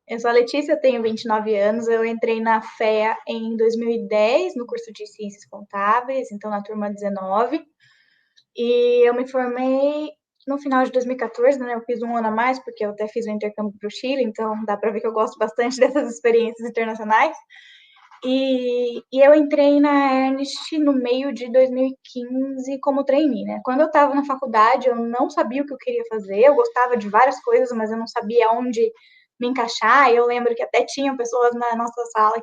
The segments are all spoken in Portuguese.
Eu sou a Letícia, tenho 29 anos. Eu entrei na FEA em 2010, no curso de Ciências Contábeis, então na turma 19. E eu me formei no final de 2014, né? Eu fiz um ano a mais, porque eu até fiz um intercâmbio para o Chile, então dá para ver que eu gosto bastante dessas experiências internacionais. E eu entrei na Ernst no meio de 2015 como trainee, né? Quando eu estava na faculdade, eu não sabia o que eu queria fazer, eu gostava de várias coisas, mas eu não sabia onde me encaixar. Eu lembro que até tinham pessoas na nossa sala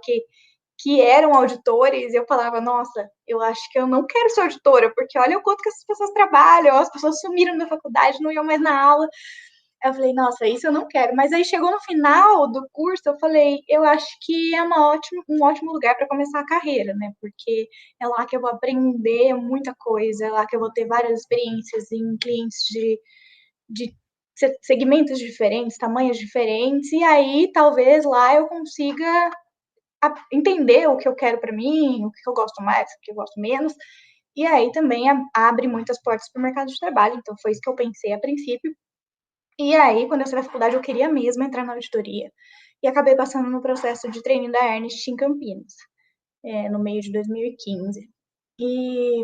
que eram auditores, e eu falava, nossa, eu acho que eu não quero ser auditora, porque olha o quanto que essas pessoas trabalham, as pessoas sumiram da faculdade, não iam mais na aula. Eu falei, nossa, isso eu não quero. Mas aí chegou no final do curso, eu falei, eu acho que é um ótimo lugar para começar a carreira, né? Porque é lá que eu vou aprender muita coisa, é lá que eu vou ter várias experiências em clientes de segmentos diferentes, tamanhos diferentes, e aí talvez lá eu consiga entender o que eu quero para mim, o que eu gosto mais, o que eu gosto menos, e aí também abre muitas portas para o mercado de trabalho. Então foi isso que eu pensei a princípio. E aí, quando eu saí da faculdade, eu queria mesmo entrar na auditoria. E acabei passando no processo de treino da Ernst em Campinas, no meio de 2015. E,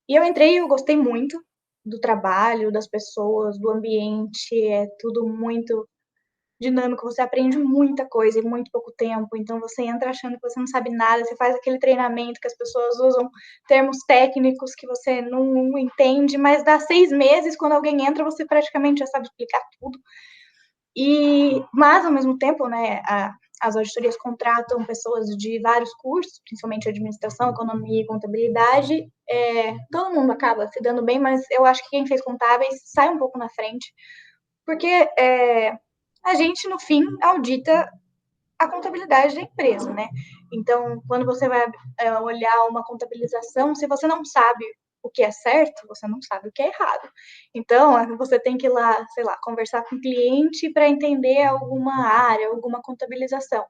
e eu entrei e eu gostei muito do trabalho, das pessoas, do ambiente, é tudo muito dinâmico, você aprende muita coisa em muito pouco tempo, então você entra achando que você não sabe nada, você faz aquele treinamento que as pessoas usam termos técnicos que você não entende, mas dá 6 meses, quando alguém entra, você praticamente já sabe explicar tudo. Mas, ao mesmo tempo, né, as auditorias contratam pessoas de vários cursos, principalmente administração, economia e contabilidade. Todo mundo acaba se dando bem, mas eu acho que quem fez contábeis sai um pouco na frente, porque a gente, no fim, audita a contabilidade da empresa, né? Então, quando você vai olhar uma contabilização, se você não sabe o que é certo, você não sabe o que é errado. Então, você tem que ir lá, sei lá, conversar com o cliente para entender alguma área, alguma contabilização.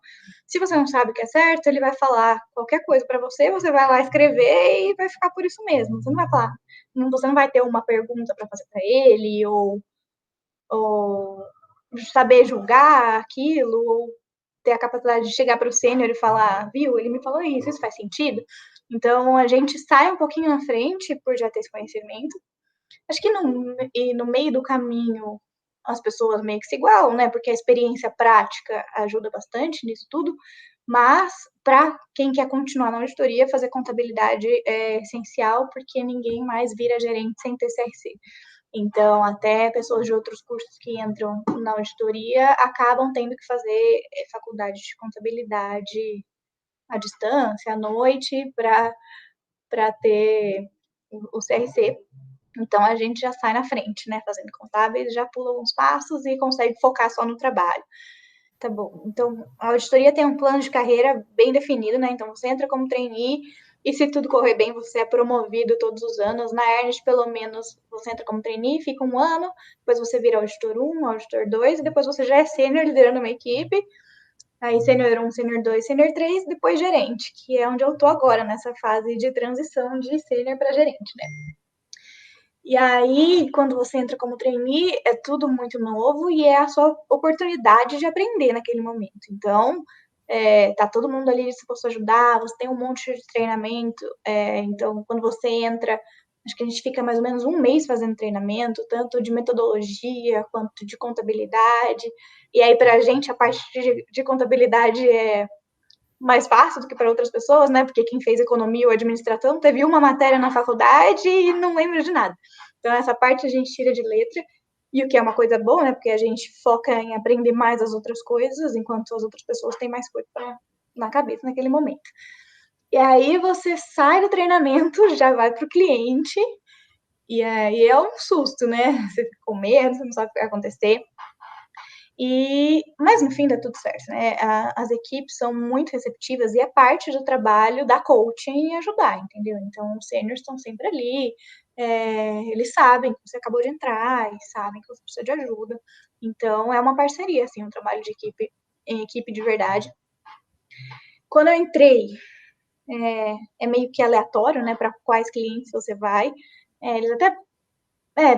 Se você não sabe o que é certo, ele vai falar qualquer coisa para você, você vai lá escrever e vai ficar por isso mesmo. Você não vai falar, você não vai ter uma pergunta para fazer para ele, ou saber julgar aquilo, ou ter a capacidade de chegar para o sênior e falar, viu, ele me falou isso faz sentido? Então, a gente sai um pouquinho na frente por já ter esse conhecimento. Acho que no meio do caminho as pessoas meio que se igualam, né? Porque a experiência prática ajuda bastante nisso tudo, mas para quem quer continuar na auditoria, fazer contabilidade é essencial, porque ninguém mais vira gerente sem ter CRC. Então, até pessoas de outros cursos que entram na auditoria acabam tendo que fazer faculdade de contabilidade à distância, à noite, para ter o CRC. Então, a gente já sai na frente, né? Fazendo contábeis, já pula alguns passos e consegue focar só no trabalho. Tá bom. Então, a auditoria tem um plano de carreira bem definido, né? Então, você entra como trainee e, se tudo correr bem, você é promovido todos os anos. Na Ernst, pelo menos, você entra como trainee, fica um ano, depois você vira auditor 1, auditor 2, e depois você já é sênior liderando uma equipe. Aí, sênior 1, sênior 2, sênior 3, depois gerente, que é onde eu tô agora, nessa fase de transição de sênior para gerente, né? E aí, quando você entra como trainee, é tudo muito novo e é a sua oportunidade de aprender naquele momento. Então, tá todo mundo ali disposto a ajudar, você tem um monte de treinamento. Então, quando você entra, acho que a gente fica mais ou menos um mês fazendo treinamento, tanto de metodologia quanto de contabilidade. E aí, para a gente, a parte de contabilidade é mais fácil do que para outras pessoas, né? Porque quem fez economia ou administração teve uma matéria na faculdade e não lembra de nada. Então, essa parte a gente tira de letra, e o que é uma coisa boa, né? Porque a gente foca em aprender mais as outras coisas, enquanto as outras pessoas têm mais coisa na cabeça naquele momento. E aí você sai do treinamento, já vai para o cliente, e aí é um susto, né? Você fica com medo, você não sabe o que vai acontecer. Mas no fim dá tudo certo, né? As equipes são muito receptivas e é parte do trabalho da coaching ajudar, entendeu? Então, os seniors estão sempre ali, eles sabem que você acabou de entrar e sabem que você precisa de ajuda. Então, é uma parceria, assim, um trabalho de equipe, em equipe de verdade. Quando eu entrei, é meio que aleatório, né, para quais clientes você vai. Eles até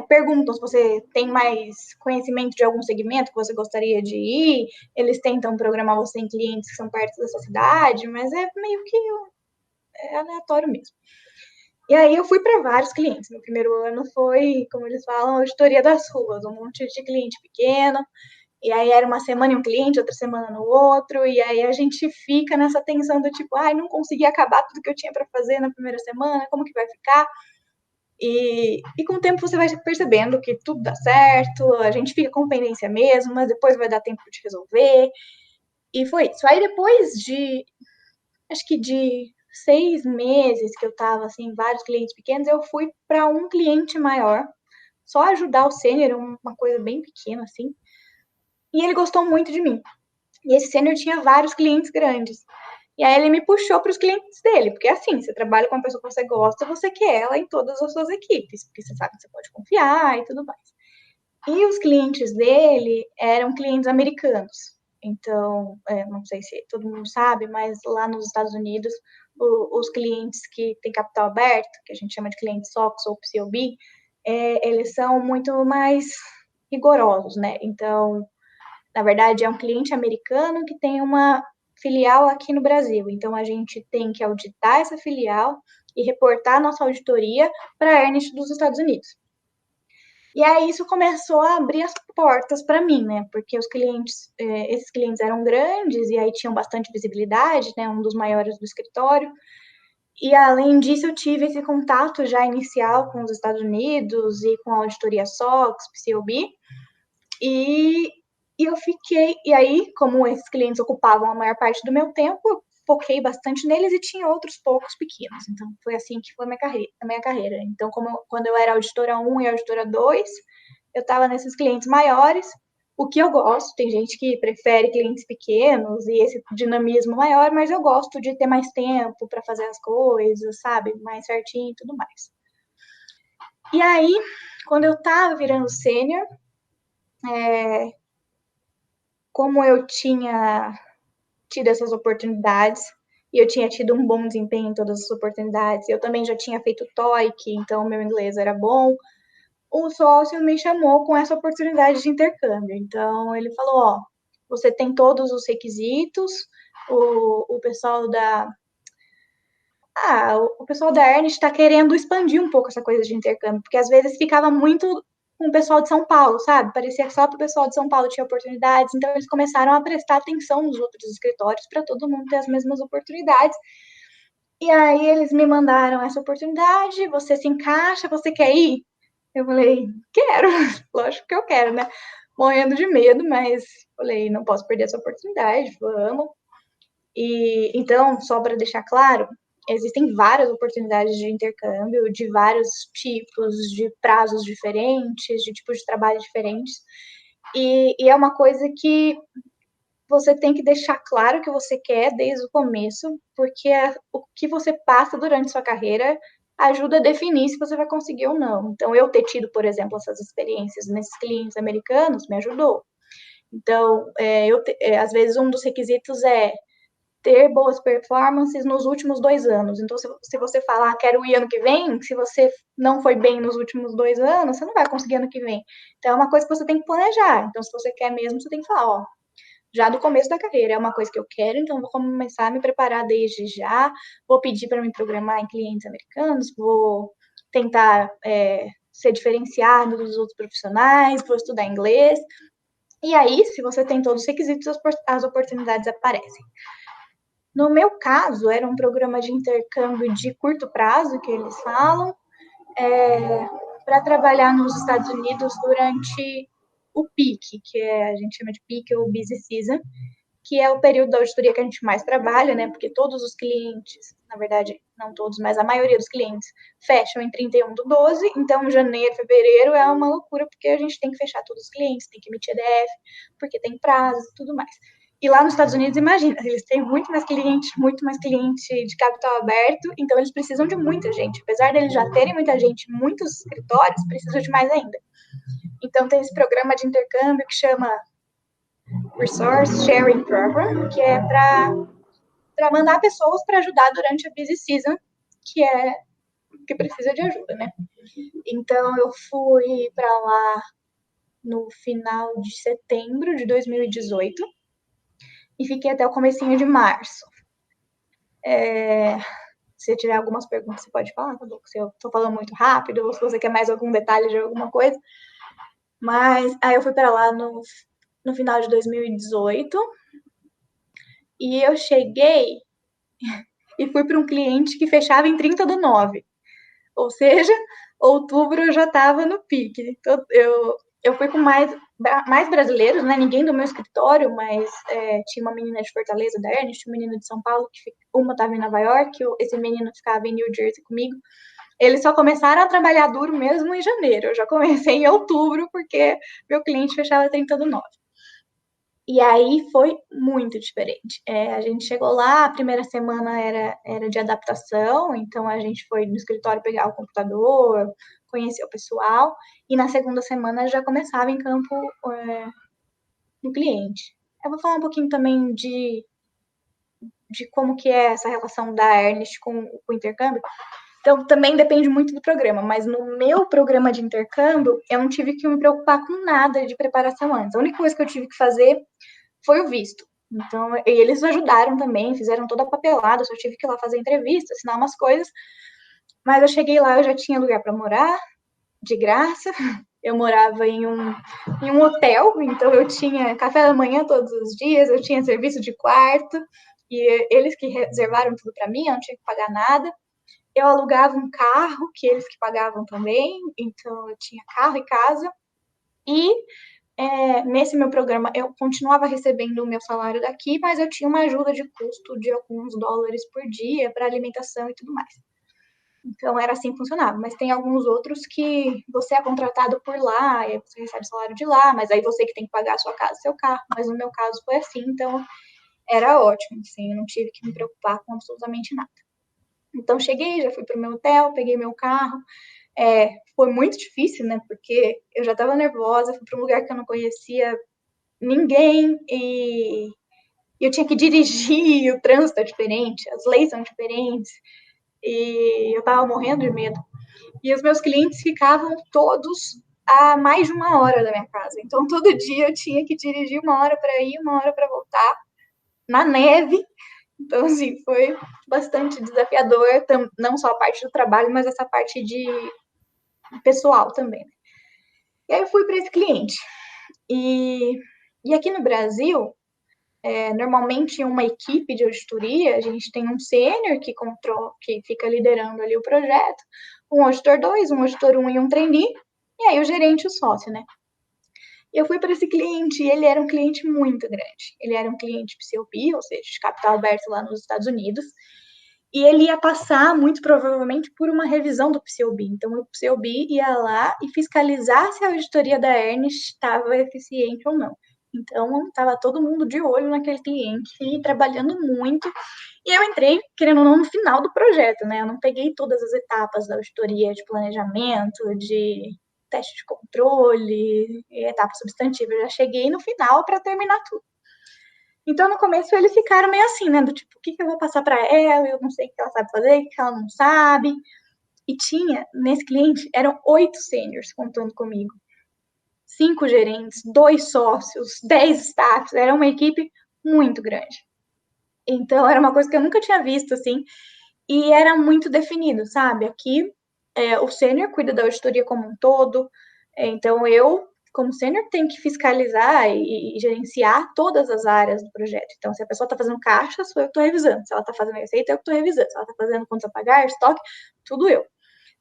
perguntam se você tem mais conhecimento de algum segmento que você gostaria de ir, eles tentam programar você em clientes que são perto da sua cidade, mas é meio que aleatório mesmo. E aí eu fui para vários clientes. No primeiro ano foi, como eles falam, auditoria das ruas, um monte de cliente pequeno, e aí era uma semana em um cliente, outra semana no outro, e aí a gente fica nessa tensão do tipo, não consegui acabar tudo que eu tinha para fazer na primeira semana, como que vai ficar? E com o tempo você vai percebendo que tudo dá certo, a gente fica com pendência mesmo, mas depois vai dar tempo de resolver. E foi isso. Aí depois acho que de 6 meses que eu tava, assim, vários clientes pequenos, eu fui para um cliente maior, só ajudar o sênior, uma coisa bem pequena, assim. E ele gostou muito de mim. E esse sênior tinha vários clientes grandes. E aí ele me puxou para os clientes dele, porque assim, você trabalha com uma pessoa que você gosta, você quer ela em todas as suas equipes, porque você sabe que você pode confiar e tudo mais. E os clientes dele eram clientes americanos. Então, não sei se todo mundo sabe, mas lá nos Estados Unidos, os clientes que têm capital aberto, que a gente chama de clientes SOX ou PCOB, eles são muito mais rigorosos, né? Então, na verdade, é um cliente americano que tem uma filial aqui no Brasil. Então, a gente tem que auditar essa filial e reportar a nossa auditoria para a Ernst dos Estados Unidos. E aí isso começou a abrir as portas para mim, né? Porque esses clientes eram grandes e aí tinham bastante visibilidade, né? Um dos maiores do escritório. E além disso, eu tive esse contato já inicial com os Estados Unidos e com a auditoria SOX, PCOB. E eu fiquei. E aí, como esses clientes ocupavam a maior parte do meu tempo, eu foquei bastante neles e tinha outros poucos pequenos. Então, foi assim que foi a minha carreira. Então, quando eu era auditora 1 e auditora 2, eu estava nesses clientes maiores, o que eu gosto. Tem gente que prefere clientes pequenos e esse dinamismo maior, mas eu gosto de ter mais tempo para fazer as coisas, sabe? Mais certinho e tudo mais. E aí, quando eu estava virando sênior, como eu tinha tido essas oportunidades e eu tinha tido um bom desempenho em todas as oportunidades, eu também já tinha feito TOEIC, então meu inglês era bom, o sócio me chamou com essa oportunidade de intercâmbio. Então, ele falou, você tem todos os requisitos, o pessoal o pessoal da Ernst está querendo expandir um pouco essa coisa de intercâmbio, porque às vezes ficava muito com o pessoal de São Paulo, sabe? Parecia que só para o pessoal de São Paulo tinha oportunidades, então eles começaram a prestar atenção nos outros escritórios para todo mundo ter as mesmas oportunidades. E aí eles me mandaram essa oportunidade, você se encaixa, você quer ir? Eu falei, quero, lógico que eu quero, né? Morrendo de medo, mas falei, não posso perder essa oportunidade, vamos. E então, só para deixar claro, existem várias oportunidades de intercâmbio, de vários tipos, de prazos diferentes, de tipos de trabalho diferentes. E é uma coisa que você tem que deixar claro que você quer desde o começo, porque o que você passa durante sua carreira ajuda a definir se você vai conseguir ou não. Então, eu ter tido, por exemplo, essas experiências nesses clientes americanos me ajudou. Então, às vezes, um dos requisitos é ter boas performances nos últimos 2 anos. Então, se você falar, quero ir ano que vem, se você não foi bem nos últimos 2 anos, você não vai conseguir ano que vem. Então, é uma coisa que você tem que planejar. Então, se você quer mesmo, você tem que falar, já do começo da carreira, é uma coisa que eu quero, então vou começar a me preparar desde já, vou pedir para me programar em clientes americanos, vou tentar ser diferenciado dos outros profissionais, vou estudar inglês. E aí, se você tem todos os requisitos, as oportunidades aparecem. No meu caso, era um programa de intercâmbio de curto prazo, que eles falam, para trabalhar nos Estados Unidos durante o peak, a gente chama de peak ou busy season, que é o período da auditoria que a gente mais trabalha, né? Porque todos os clientes, na verdade, não todos, mas a maioria dos clientes fecham em 31/12, então janeiro, fevereiro é uma loucura, porque a gente tem que fechar todos os clientes, tem que emitir EDF, porque tem prazo e tudo mais. E lá nos Estados Unidos, imagina, eles têm muito mais cliente de capital aberto, então eles precisam de muita gente. Apesar deles já terem muita gente, muitos escritórios, precisam de mais ainda. Então tem esse programa de intercâmbio que chama Resource Sharing Program, que é para mandar pessoas para ajudar durante a busy season, que precisa de ajuda, né? Então, eu fui para lá no final de setembro de 2018 e fiquei até o comecinho de março. Se tiver algumas perguntas, você pode falar, tá bom? Se eu tô falando muito rápido, ou se você quer mais algum detalhe de alguma coisa. Mas aí eu fui para lá no final de 2018 e eu cheguei e fui para um cliente que fechava em 30/9. Ou seja, outubro eu já estava no pique. Então, eu fui com mais brasileiros, né? Ninguém do meu escritório, mas tinha uma menina de Fortaleza, da Ernest, um menino de São Paulo, uma estava em Nova York, esse menino ficava em New Jersey comigo. Eles só começaram a trabalhar duro mesmo em janeiro. Eu já comecei em outubro, porque meu cliente fechava 30/9. E aí foi muito diferente. A gente chegou lá, a primeira semana era de adaptação, então a gente foi no escritório pegar o computador, conhecer o pessoal, e na segunda semana já começava em campo no cliente. Eu vou falar um pouquinho também de como que é essa relação da Ernest com o intercâmbio. Então, também depende muito do programa, mas no meu programa de intercâmbio, eu não tive que me preocupar com nada de preparação antes. A única coisa que eu tive que fazer foi o visto. Então, eles ajudaram também, fizeram toda a papelada, eu só tive que ir lá fazer entrevista, assinar umas coisas. Mas eu cheguei lá, eu já tinha lugar para morar, de graça. Eu morava em um hotel, então eu tinha café da manhã todos os dias, eu tinha serviço de quarto, e eles que reservaram tudo para mim, eu não tinha que pagar nada. Eu alugava um carro, que eles que pagavam também, então eu tinha carro e casa. E nesse meu programa eu continuava recebendo o meu salário daqui, mas eu tinha uma ajuda de custo de alguns dólares por dia para alimentação e tudo mais. Então era assim que funcionava. Mas tem alguns outros que você é contratado por lá, e aí você recebe salário de lá, mas aí você que tem que pagar a sua casa, seu carro. Mas no meu caso foi assim, então era ótimo, assim, eu não tive que me preocupar com absolutamente nada. Então cheguei, já fui para o meu hotel, peguei meu carro. Foi muito difícil, né? Porque eu já estava nervosa, fui para um lugar que eu não conhecia ninguém e eu tinha que dirigir, o trânsito é diferente, as leis são diferentes e eu estava morrendo de medo. E os meus clientes ficavam todos a mais de 1 hora da minha casa. Então todo dia eu tinha que dirigir 1 hora para ir, 1 hora para voltar, na neve. Então, assim, foi bastante desafiador, não só a parte do trabalho, mas essa parte de pessoal também. E aí eu fui para esse cliente. E aqui no Brasil, normalmente uma equipe de auditoria, a gente tem um sênior que fica liderando ali o projeto, um auditor 2, um auditor 1 e um trainee, e aí o gerente e o sócio, né? Eu fui para esse cliente e ele era um cliente muito grande. Ele era um cliente PCOB, ou seja, de capital aberto lá nos Estados Unidos, e ele ia passar, muito provavelmente, por uma revisão do PCOB. Então, o PCOB ia lá e fiscalizar se a auditoria da Ernest estava eficiente ou não. Então, estava todo mundo de olho naquele cliente e trabalhando muito. E eu entrei, querendo ou não, no final do projeto, né? Eu não peguei todas as etapas da auditoria de planejamento, de teste de controle, etapa substantiva. Eu já cheguei no final para terminar tudo. Então, no começo, eles ficaram meio assim, né? Do tipo, o que eu vou passar para ela? Eu não sei o que ela sabe fazer, o que ela não sabe. E tinha, nesse cliente, eram 8 seniors contando comigo. 5 gerentes, 2 sócios, 10 staffs. Era uma equipe muito grande. Então, era uma coisa que eu nunca tinha visto, assim. E era muito definido, sabe? Aqui, o sênior cuida da auditoria como um todo. Então, eu, como sênior, tenho que fiscalizar e gerenciar todas as áreas do projeto. Então, se a pessoa está fazendo caixa, sou eu que estou revisando. Se ela está fazendo receita, eu que estou revisando. Se ela está fazendo contas a pagar, estoque, tudo eu.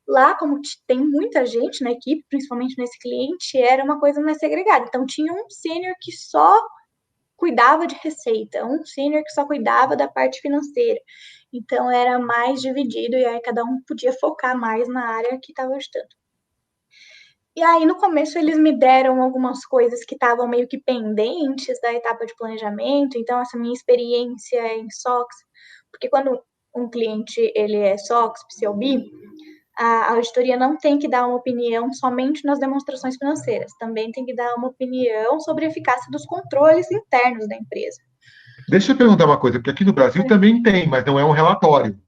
Lá, como tem muita gente na equipe, principalmente nesse cliente, era uma coisa mais segregada. Então, tinha um sênior que só cuidava de receita, um sênior que só cuidava da parte financeira. Então, era mais dividido e aí cada um podia focar mais na área que estava auditando. E aí, no começo, eles me deram algumas coisas que estavam meio que pendentes da etapa de planejamento. Então, essa minha experiência em SOX, porque quando um cliente ele é SOX, PCOB, a auditoria não tem que dar uma opinião somente nas demonstrações financeiras, também tem que dar uma opinião sobre a eficácia dos controles internos da empresa. Deixa eu perguntar uma coisa, porque aqui no Brasil também tem, mas não é um relatório.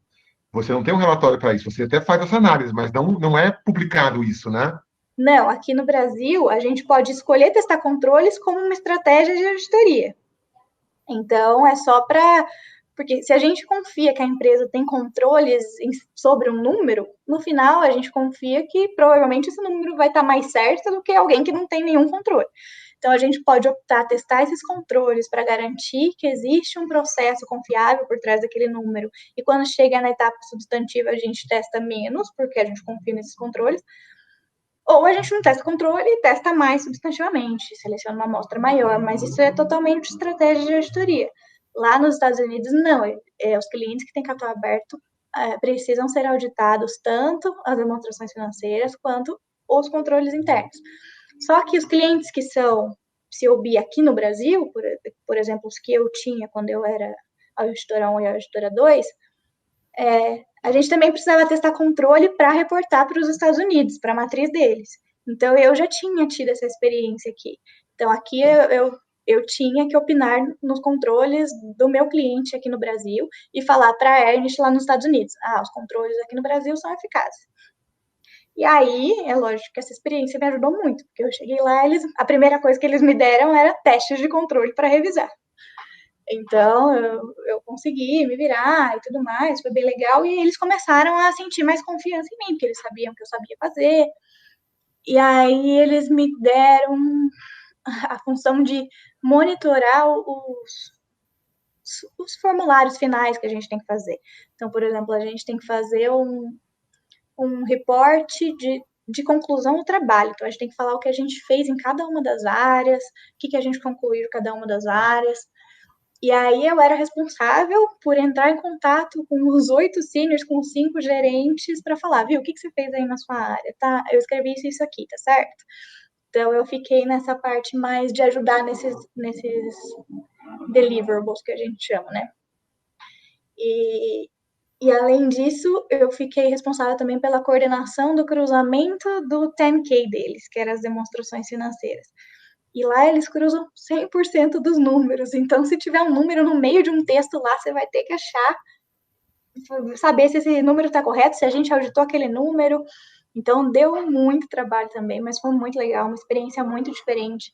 Você não tem um relatório para isso, você até faz essa análise, mas não é publicado isso, né? Não, aqui no Brasil, a gente pode escolher testar controles como uma estratégia de auditoria. Então, é só para. Porque se a gente confia que a empresa tem controles sobre um número, no final a gente confia que provavelmente esse número vai estar mais certo do que alguém que não tem nenhum controle. Então, a gente pode optar a testar esses controles para garantir que existe um processo confiável por trás daquele número. E quando chega na etapa substantiva, a gente testa menos, porque a gente confia nesses controles. Ou a gente não testa controle e testa mais substantivamente, seleciona uma amostra maior, mas isso é totalmente estratégia de auditoria. Lá nos Estados Unidos, não. Os clientes que têm capital aberto precisam ser auditados tanto as demonstrações financeiras quanto os controles internos. Só que os clientes que são COB aqui no Brasil, por exemplo, os que eu tinha quando eu era auditora 1 e auditora 2, a gente também precisava testar controle para reportar para os Estados Unidos, para a matriz deles. Então, eu já tinha tido essa experiência aqui. Então, aqui eu tinha que opinar nos controles do meu cliente aqui no Brasil e falar para a Ernest lá nos Estados Unidos. Os controles aqui no Brasil são eficazes. E aí, é lógico que essa experiência me ajudou muito, porque eu cheguei lá, a primeira coisa que eles me deram era testes de controle para revisar. Então, eu consegui me virar e tudo mais, foi bem legal. E eles começaram a sentir mais confiança em mim, porque eles sabiam que eu sabia fazer. E aí, eles me deram a função de monitorar os formulários finais que a gente tem que fazer. Então, por exemplo, a gente tem que fazer um reporte de conclusão do trabalho. Então, a gente tem que falar o que a gente fez em cada uma das áreas, o que a gente concluiu em cada uma das áreas. E aí eu era responsável por entrar em contato com os 8 seniors, com os 5 gerentes, para falar, viu, o que você fez aí na sua área? Tá, eu escrevi isso aqui, tá certo? Então eu fiquei nessa parte mais de ajudar nesses deliverables que a gente chama, né? E além disso, eu fiquei responsável também pela coordenação do cruzamento do 10K deles, que eram as demonstrações financeiras. E lá eles cruzam 100% dos números. Então, se tiver um número no meio de um texto lá, você vai ter que achar, saber se esse número está correto, se a gente auditou aquele número. Então, deu muito trabalho também, mas foi muito legal, uma experiência muito diferente.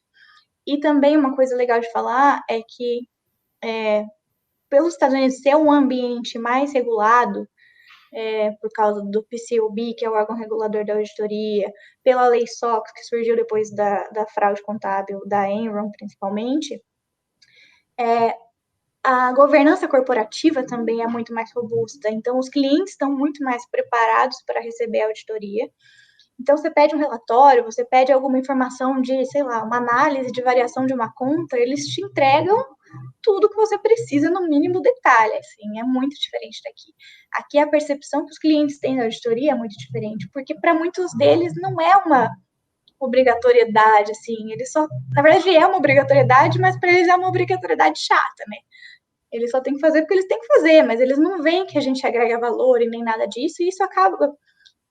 E também uma coisa legal de falar é que, pelos Estados Unidos ser um ambiente mais regulado, por causa do PCOB, que é o órgão regulador da auditoria, pela lei SOX, que surgiu depois da fraude contábil, da Enron, principalmente, a governança corporativa também é muito mais robusta. Então, os clientes estão muito mais preparados para receber a auditoria. Então, você pede um relatório, você pede alguma informação de, sei lá, uma análise de variação de uma conta, eles te entregam tudo que você precisa no mínimo detalhe, assim, é muito diferente daqui. Aqui a percepção que os clientes têm da auditoria é muito diferente, porque para muitos deles não é uma obrigatoriedade, assim, eles só, na verdade é uma obrigatoriedade, mas para eles é uma obrigatoriedade chata, né? Eles só têm que fazer porque eles têm que fazer, mas eles não veem que a gente agrega valor e nem nada disso, e isso acaba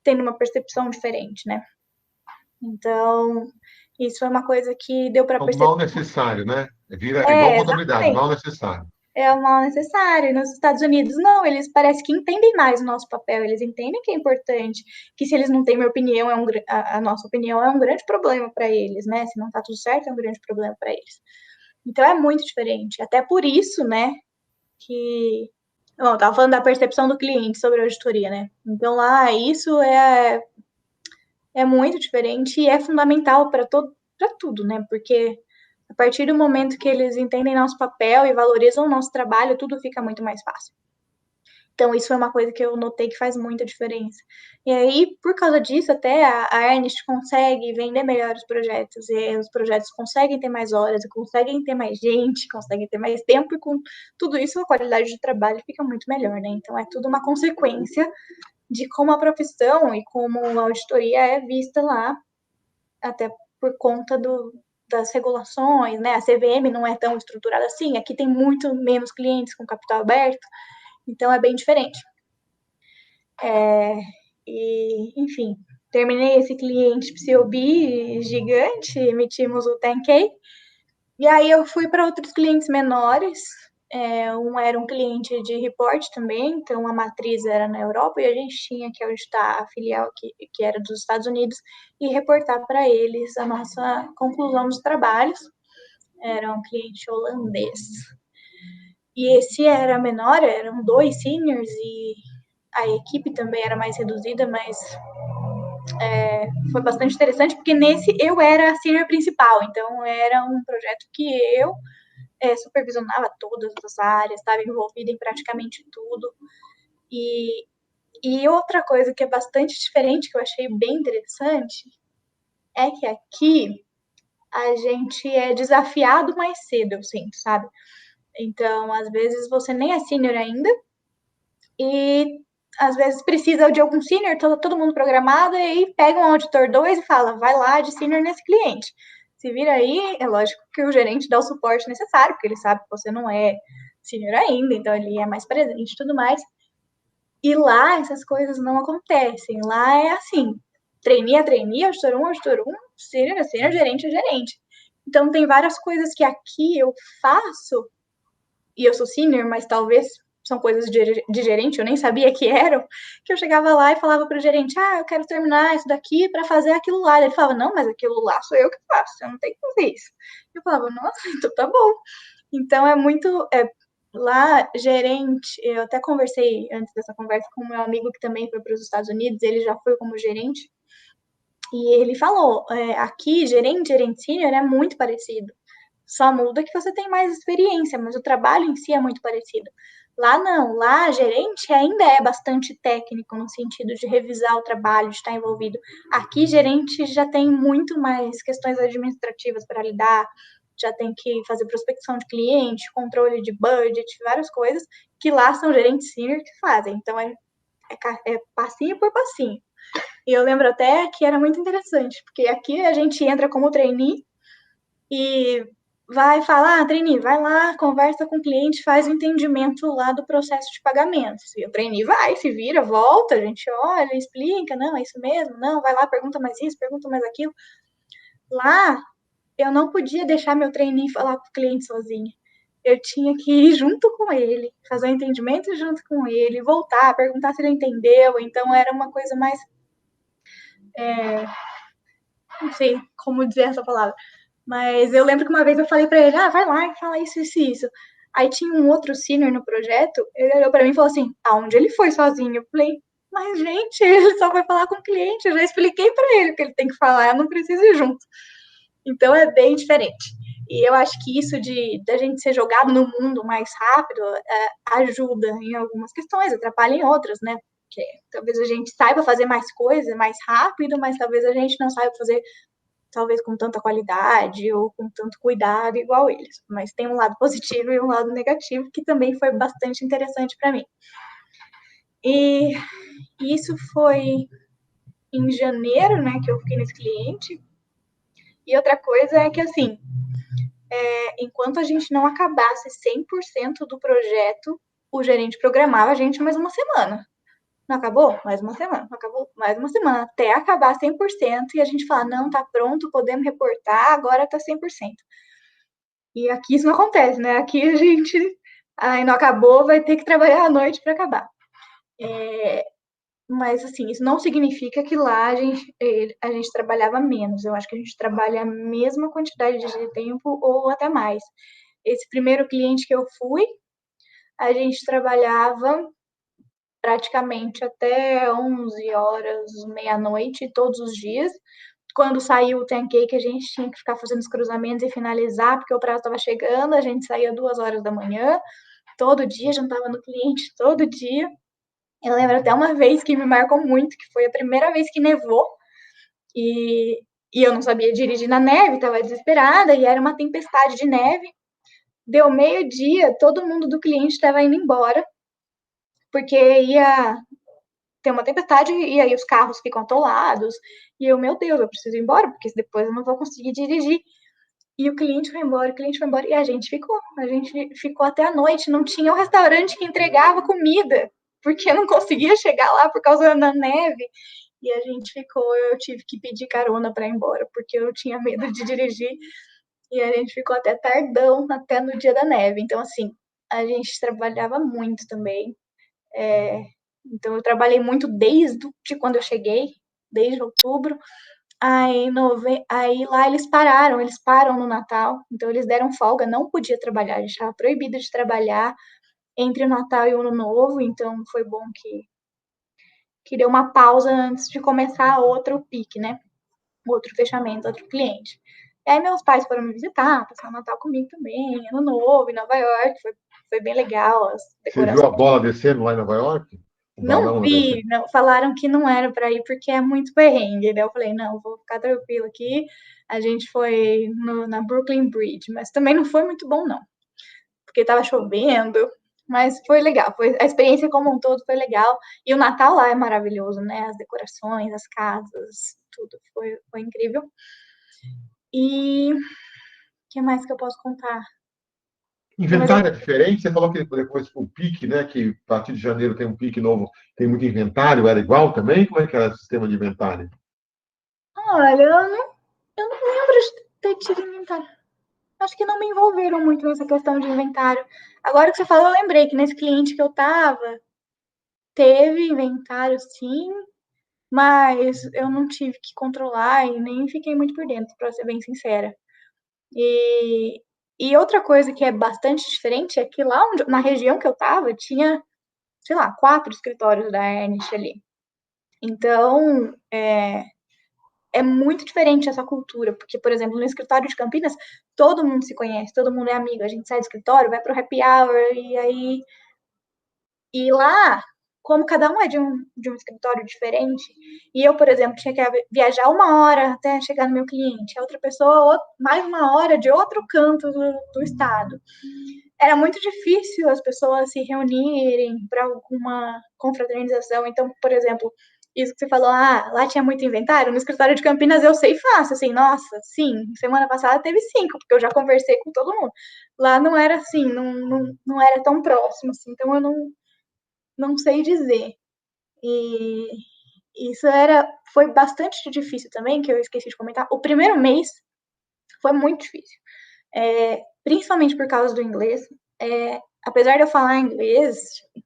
tendo uma percepção diferente, né? Então, isso é uma coisa que deu para É um perceber. mal necessário, né? Vira igual contabilidade, Exatamente. mal necessário. É o mal necessário. Nos Estados Unidos, não, eles parece que entendem mais o nosso papel, eles entendem que é importante, que se eles não têm minha opinião, a nossa opinião é um grande problema para eles, né? Se não está tudo certo, é um grande problema para eles. Então é muito diferente. Até por isso, né, que. Bom, estava falando da percepção do cliente sobre a auditoria, né? Então lá, isso é muito diferente e é fundamental para tudo, né? Porque a partir do momento que eles entendem nosso papel e valorizam o nosso trabalho, tudo fica muito mais fácil. Então, isso foi uma coisa que eu notei que faz muita diferença. E aí, por causa disso, até a Ernest consegue vender melhor os projetos, e os projetos conseguem ter mais horas, conseguem ter mais gente, conseguem ter mais tempo, e com tudo isso, a qualidade de trabalho fica muito melhor, né? Então, é tudo uma consequência de como a profissão e como a auditoria é vista lá, até por conta das regulações, né? A CVM não é tão estruturada assim, aqui tem muito menos clientes com capital aberto, então é bem diferente. Enfim, terminei esse cliente PCOB gigante, emitimos o 10K, e aí eu fui para outros clientes menores, Um era um cliente de report também, então a matriz era na Europa e a gente tinha que auditar a filial que era dos Estados Unidos e reportar para eles a nossa conclusão dos trabalhos. Era um cliente holandês. E esse era menor, eram 2 seniors e a equipe também era mais reduzida, mas foi bastante interessante, porque nesse eu era a senior principal, então era um projeto que eu supervisionava todas as áreas, estava envolvida em praticamente tudo. E outra coisa que é bastante diferente, que eu achei bem interessante, é que aqui a gente é desafiado mais cedo, eu sinto, sabe? Então, às vezes você nem é senior ainda, e às vezes precisa de algum senior, todo mundo programado, e aí pega um auditor 2 e fala, vai lá de senior nesse cliente. Se vira aí, é lógico que o gerente dá o suporte necessário, porque ele sabe que você não é senior ainda, então ele é mais presente e tudo mais. E lá essas coisas não acontecem. Lá é assim, trainee a trainee, auditor 1, senior a senior, gerente a gerente. Então tem várias coisas que aqui eu faço, e eu sou senior, mas talvez são coisas de gerente, eu nem sabia que eram, que eu chegava lá e falava para o gerente, eu quero terminar isso daqui para fazer aquilo lá. Ele falava, não, mas aquilo lá sou eu que faço, eu não tenho que fazer isso. Eu falava, nossa, então tá bom. Então é muito, lá, gerente, eu até conversei antes dessa conversa com o meu amigo que também foi para os Estados Unidos, ele já foi como gerente, e ele falou, aqui, gerente sênior é muito parecido, só muda que você tem mais experiência, mas o trabalho em si é muito parecido. Lá não, lá gerente ainda é bastante técnico no sentido de revisar o trabalho, de estar envolvido. Aqui gerente já tem muito mais questões administrativas para lidar, já tem que fazer prospecção de cliente, controle de budget, várias coisas que lá são gerentes senior que fazem. Então é passinho por passinho. E eu lembro até que era muito interessante, porque aqui a gente entra como trainee e vai falar, trainee, vai lá, conversa com o cliente, faz o entendimento lá do processo de pagamentos. E o trainee vai, se vira, volta, a gente olha, explica, não, é isso mesmo, não, vai lá, pergunta mais isso, pergunta mais aquilo. Lá, eu não podia deixar meu trainee falar com o cliente sozinho. Eu tinha que ir junto com ele, fazer o entendimento junto com ele, voltar, perguntar se ele entendeu. Então, era uma coisa mais. Não sei como dizer essa palavra. Mas eu lembro que uma vez eu falei para ele, vai lá e fala isso, isso e isso. Aí tinha um outro senior no projeto, ele olhou para mim e falou assim, aonde ele foi sozinho? Eu falei, mas gente, ele só foi falar com o cliente, eu já expliquei para ele o que ele tem que falar, eu não preciso ir junto. Então é bem diferente. E eu acho que isso de a gente ser jogado no mundo mais rápido ajuda em algumas questões, atrapalha em outras, né? Porque talvez a gente saiba fazer mais coisas mais rápido, mas talvez a gente não saiba fazer talvez com tanta qualidade ou com tanto cuidado igual eles. Mas tem um lado positivo e um lado negativo que também foi bastante interessante para mim. E isso foi em janeiro, né, que eu fiquei nesse cliente. E outra coisa é que, assim, enquanto a gente não acabasse 100% do projeto, o gerente programava a gente mais uma semana. Não acabou? Mais uma semana. Não acabou? Mais uma semana. Até acabar 100% e a gente falar, não, tá pronto, podemos reportar, agora tá 100%. E aqui isso não acontece, né? Aqui a gente, não acabou, vai ter que trabalhar à noite para acabar. Mas, assim, isso não significa que lá a gente trabalhava menos. Eu acho que a gente trabalha a mesma quantidade de tempo ou até mais. Esse primeiro cliente que eu fui, a gente trabalhava praticamente até 11 horas, meia-noite, todos os dias. Quando saiu o 10K, que a gente tinha que ficar fazendo os cruzamentos e finalizar, porque o prazo estava chegando, a gente saía 2 horas da manhã, todo dia, jantava no cliente todo dia. Eu lembro até uma vez que me marcou muito, que foi a primeira vez que nevou, e, e eu não sabia dirigir na neve, estava desesperada, e era uma tempestade de neve. Deu meio-dia, todo mundo do cliente estava indo embora, porque ia ter uma tempestade e aí os carros ficam atolados. E eu, meu Deus, eu preciso ir embora, porque depois eu não vou conseguir dirigir. E o cliente foi embora, o cliente foi embora, e a gente ficou. A gente ficou até a noite, não tinha um restaurante que entregava comida, porque não conseguia chegar lá por causa da neve. E a gente ficou, eu tive que pedir carona para ir embora, porque eu tinha medo de dirigir. E a gente ficou até tardão, até no dia da neve. Então, assim, a gente trabalhava muito também. Então, eu trabalhei muito desde de quando eu cheguei, desde outubro. Aí lá eles param no Natal, então eles deram folga, não podia trabalhar, a gente estava proibido de trabalhar entre o Natal e o Ano Novo, então foi bom que deu uma pausa antes de começar outro pique, né? Outro fechamento, outro cliente. E aí meus pais foram me visitar, passar o Natal comigo também, Ano Novo em Nova York, foi bem legal, as Você viu a decorações. bola descendo lá em Nova York? O Não balão lá vi, descendo? não, falaram que não era para ir porque é muito perrengue. Daí eu falei, não, vou ficar tranquilo aqui. A gente foi na Brooklyn Bridge, mas também não foi muito bom, não, porque estava chovendo, mas foi legal. A experiência como um todo foi legal. E o Natal lá é maravilhoso, né? As decorações, as casas, tudo foi incrível. E o que mais que eu posso contar? Tem mais Inventário é diferente? Você falou que depois o pique, né? Que a partir de janeiro tem um pique novo, tem muito inventário, era igual também? Como é que era o sistema de inventário? Olha, eu não lembro de ter tido inventário. Acho que não me envolveram muito nessa questão de inventário. Agora que você falou, eu lembrei que nesse cliente que eu tava, teve inventário sim, mas eu não tive que controlar e nem fiquei muito por dentro, para ser bem sincera. E, e outra coisa que é bastante diferente é que lá na região que eu tava, tinha, sei lá, 4 escritórios da Ernst ali. Então, é muito diferente essa cultura, porque, por exemplo, no escritório de Campinas, todo mundo se conhece, todo mundo é amigo, a gente sai do escritório, vai pro happy hour, e lá, como cada um é de um escritório diferente, e eu, por exemplo, tinha que viajar 1 hora até chegar no meu cliente, a outra pessoa mais 1 hora de outro canto do estado. Era muito difícil as pessoas se reunirem para alguma confraternização. Então, por exemplo, isso que você falou, lá tinha muito inventário. No escritório de Campinas eu sei fácil, assim, nossa, sim, semana passada teve 5, porque eu já conversei com todo mundo. Lá não era assim, não era tão próximo, assim, então eu não sei dizer. E isso foi bastante difícil também, que eu esqueci de comentar. O primeiro mês foi muito difícil, principalmente por causa do inglês. Apesar de eu falar inglês,